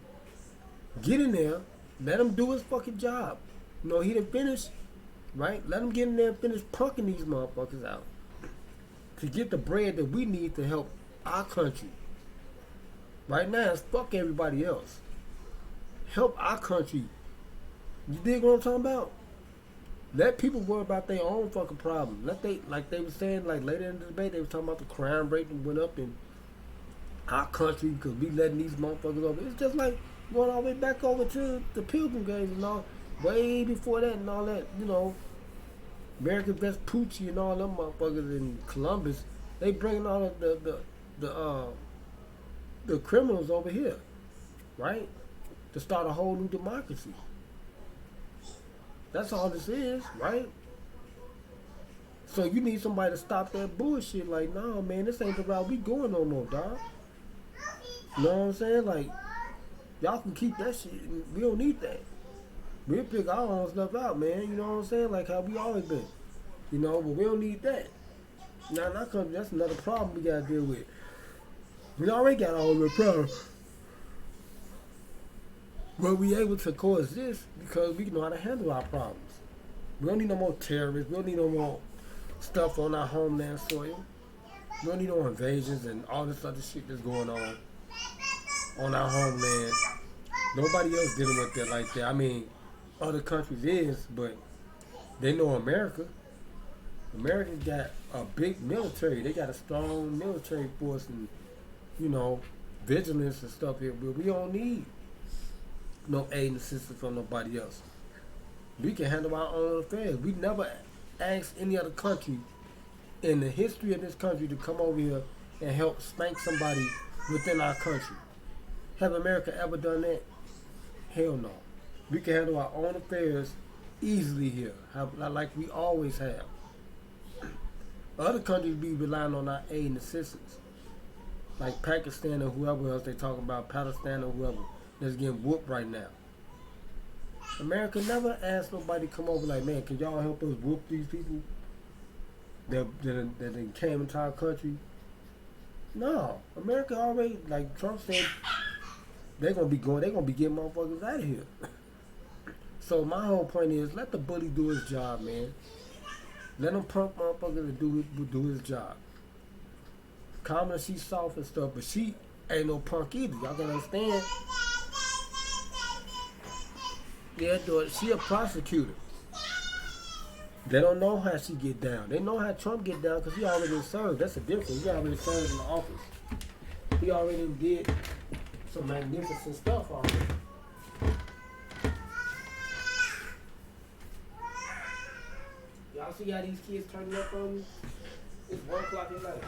get in there, let him do his fucking job. You know, he done finished, right? Let him get in there and finish punking these motherfuckers out. To get the bread that we need to help our country. Right now, it's fuck everybody else. Help our country. You dig what I'm talking about? Let people worry about their own fucking problem. Like they were saying, like later in the debate, they were talking about the crime rate that went up in our country because we letting these motherfuckers over. It's just like going all the way back over to the Pilgrim games and all, way before that and all that, you know, American Vespucci and all them motherfuckers in Columbus. They bringing all of the criminals over here, right? To start a whole new democracy. That's all this is, right? So you need somebody to stop that bullshit. Like, nah, man, this ain't the route we going no more, dog. You know what I'm saying? Like, y'all can keep that shit. We don't need that. We'll pick our own stuff out, man. You know what I'm saying? Like how we always been. You know, but we don't need that. Now, in our country, that's another problem we gotta deal with. We already got all the problems. But we able to coexist because we know how to handle our problems. We don't need no more terrorists. We don't need no more stuff on our homeland soil. We don't need no invasions and all this other shit that's going on our homeland. Nobody else dealing with that like that. I mean, other countries is, but they know America. America got a big military. They got a strong military force and, you know, vigilance and stuff here. But we don't need no aid and assistance from nobody else. We can handle our own affairs. We never asked any other country in the history of this country to come over here and help spank somebody within our country. Have America ever done that? Hell no. We can handle our own affairs easily here, like we always have. Other countries be relying on our aid and assistance, like Pakistan or whoever else they talking about, Palestine or whoever that's getting whooped right now. America never asked nobody to come over like, man, can y'all help us whoop these people that came into our country? No, America already, like Trump said, they're gonna be getting motherfuckers out of here. So my whole point is, let the bully do his job, man. Let him punk motherfucker to do his job. Kamala, she's soft and stuff, but she ain't no punk either. Y'all can understand. Yeah, she a prosecutor. They don't know how she get down. They know how Trump get down because he already served. That's the difference. He already served in the office. He already did some magnificent stuff already. Y'all see how these kids turning up on you? It's 1 o'clock at night.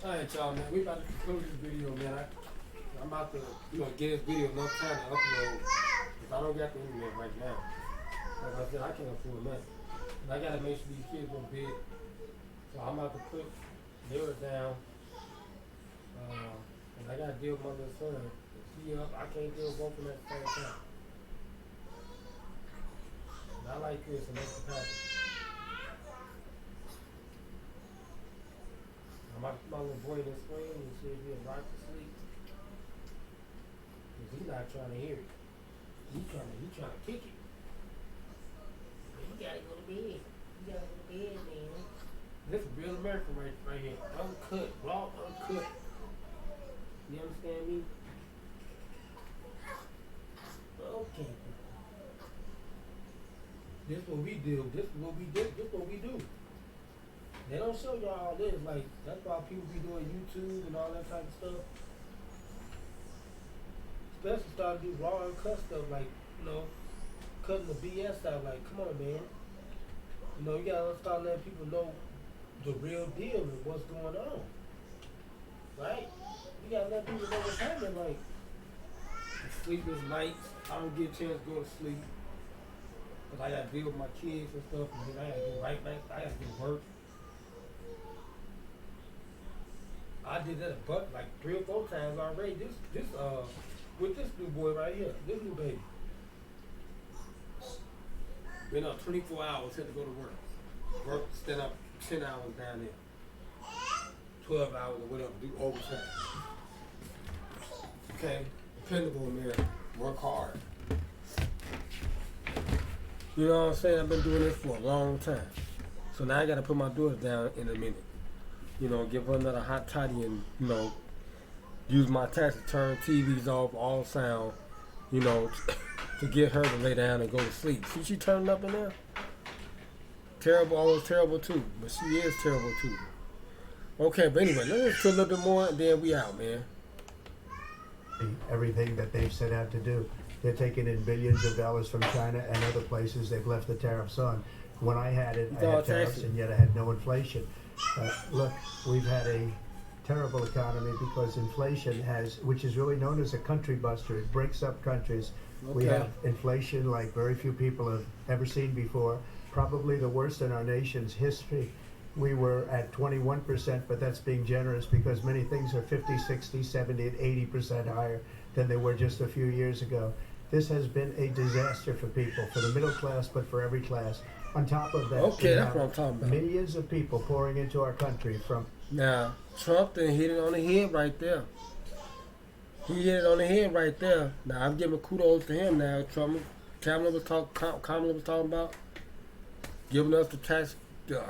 Alright, y'all, man. We about to conclude this video, man. I'm about to, get this video enough time to upload. Because I don't got the internet right now. Like I said, I can't afford nothing. And I gotta make sure these kids go to bed. So I'm about to put theirs down. And I gotta deal with my little son. If he up, I can't deal with both of them at the same time. And I like this, and that's the package. I'm about to put my little boy in the screen and see if he'll rock to sleep. Because he's not trying to hear it. He's trying to kick it. You gotta go to bed. You gotta go to bed, man. This is real America right here. Uncut, raw, uncut. You understand me? Okay. This is what we do. This is what we do. This is what we do. They don't show y'all all this. Like, that's why people be doing YouTube and all that type of stuff. Especially start to do raw and cut stuff, like, cutting the BS out. Like, come on, man. You gotta start letting people know the real deal and what's going on. Right? You gotta let people know what's happening. Like, sleepless nights. I don't get a chance to go to sleep. Because I gotta deal with my kids and stuff. And then I gotta get right back. I gotta get to work. I did that like 3 or 4 times already. With this new boy right here, this new baby. Been up 24 hours, had to go to work. Work, stand up 10 hours down there. 12 hours or whatever, do overtime. Okay, dependable man, work hard. You know what I'm saying? I've been doing this for a long time. So now I gotta put my daughter down in a minute. Give her another hot toddy and, use my tax to turn TVs off, all sound, to get her to lay down and go to sleep. See, she turning up in there? Terrible, always terrible too, but she is terrible too. Okay, but anyway, let's do a little bit more and then we out, man. Everything that they've set out to do. They're taking in billions of dollars from China and other places they've left the tariffs on. When I had it, I had tariffs and yet I had no inflation. Look, we've had a terrible economy because inflation which is really known as a country buster. It breaks up countries. Okay. We have inflation like very few people have ever seen before. Probably the worst in our nation's history. We were at 21%, but that's being generous because many things are 50, 60, 70, and 80% higher than they were just a few years ago. This has been a disaster for people, for the middle class, but for every class. On top of that, Okay, we that's have what I'm talking about. millions of people pouring into our country from. Now, Trump done hit it on the head right there. He hit it on the head right there. Now, I'm giving kudos to him now. Kamala was talking about giving us the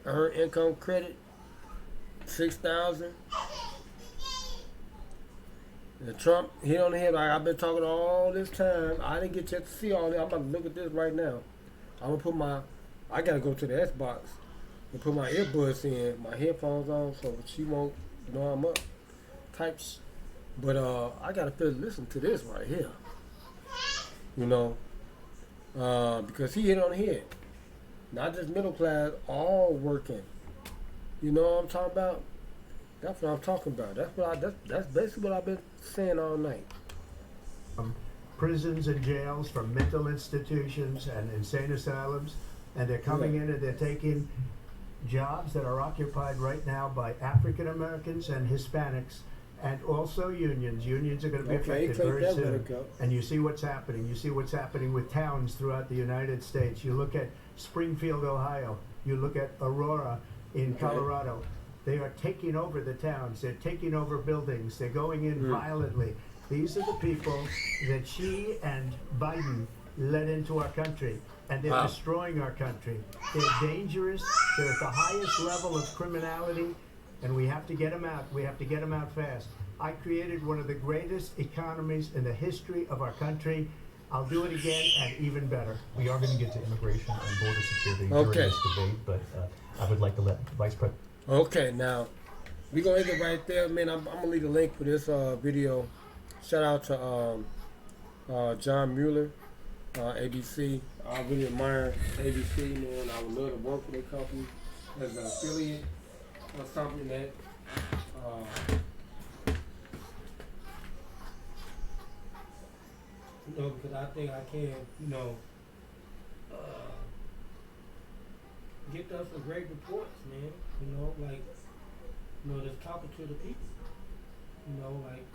earn income credit, 6,000. And Trump hit on the head like I've been talking all this time. I didn't get a chance to see all that. I'm about to look at this right now. I'm gonna I gotta go to the Xbox and put my earbuds in, my headphones on, so she won't know I'm up. Types. But I gotta listen to this right here. You know, because he hit on the head. Not just middle class, all working. You know what I'm talking about? That's what I'm talking about. That's basically what I've been saying all night. Prisons and jails, from mental institutions and insane asylums, and they're coming in and they're taking jobs that are occupied right now by African Americans and Hispanics, and also unions. Unions are going to be affected very soon. And you see what's happening. You see what's happening with towns throughout the United States. You look at Springfield, Ohio. You look at Aurora in Colorado. They are taking over the towns. They're taking over buildings. They're going in violently. These are the people that she and Biden led into our country, and they're destroying our country. They're dangerous. They're at the highest level of criminality, and we have to get them out. We have to get them out fast. I created one of the greatest economies in the history of our country. I'll do it again and even better. We are going to get to immigration and border security during this debate, but I would like to let Vice President. Okay, now we're gonna end it right there, man. I'm gonna leave a link for this video. Shout out to John Mueller, ABC. I really admire ABC, man. I would love to work with their company as an affiliate or something that you know, because I think I can, you know, get us some great reports, man. You know, like, you know, just talking to the people. You know, like,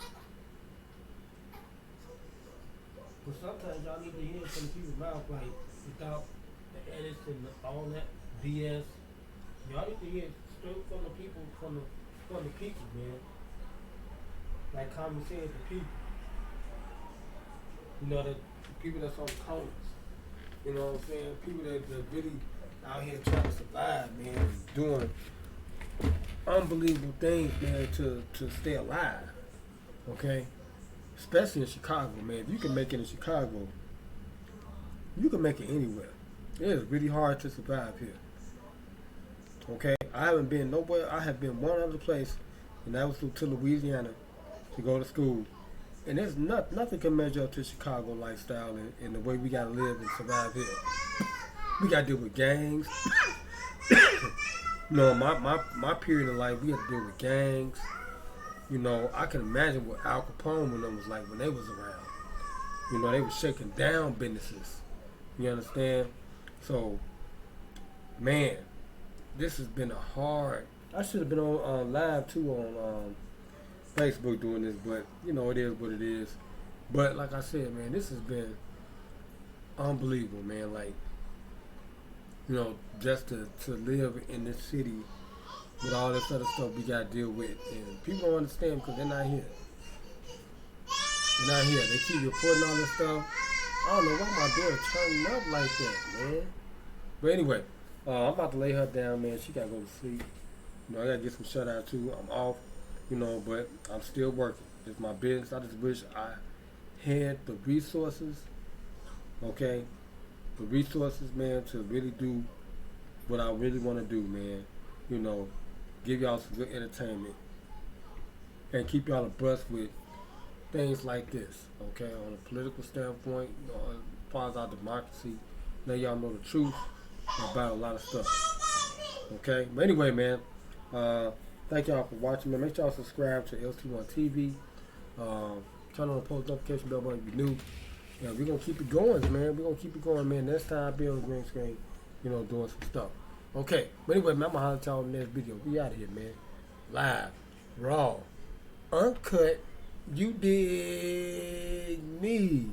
but sometimes y'all need to hear from people's mouth, like, without the edits and all that BS. Y'all need to hear straight from the people, from the people, man. Like Common said, the people. You know, the people that's on comments. You know what I'm saying? People that really out here trying to survive, man, doing unbelievable things, man, to stay alive. Okay? Especially in Chicago, man. If you can make it in Chicago, you can make it anywhere. It is really hard to survive here. Okay? I haven't been nowhere. I have been one other place, and that was to Louisiana to go to school. And there's nothing can measure up to Chicago lifestyle and the way we gotta live and survive here. We gotta deal with gangs. You know, my period in life, we had to deal with gangs. You know, I can imagine what Al Capone when it was like when they was around. You know, they were shaking down businesses. You understand? So, man, this has been a hard. I should have been on live too on Facebook doing this, but you know, it is what it is. But like I said, man, this has been unbelievable, man. Like, you know, just to live in this city with all this other stuff we gotta deal with, and people don't understand because they're not here. They're not here. They keep reporting all this stuff. I don't know why my daughter turning up like that, man. But anyway, I'm about to lay her down, man. She gotta go to sleep. You know, I gotta get some shut eye too. I'm off, you know, but I'm still working. It's my business. I just wish I had the resources, okay? The resources, man, to really do what I really want to do, man. You know, give y'all some good entertainment and keep y'all abreast with things like this, okay? On a political standpoint, you know, as far as our democracy, let y'all know the truth about a lot of stuff, okay? But anyway, man, thank y'all for watching, man. Make sure y'all subscribe to Lcdaone TV. Turn on the post notification bell button if you're new. Yeah, we're gonna keep it going, man. We're gonna keep it going, man. Next time I'll be on the green screen, you know, doing some stuff. Okay. But anyway, man, I'm gonna holler at y'all in the next video. We out of here, man. Live, raw, uncut. You dig me.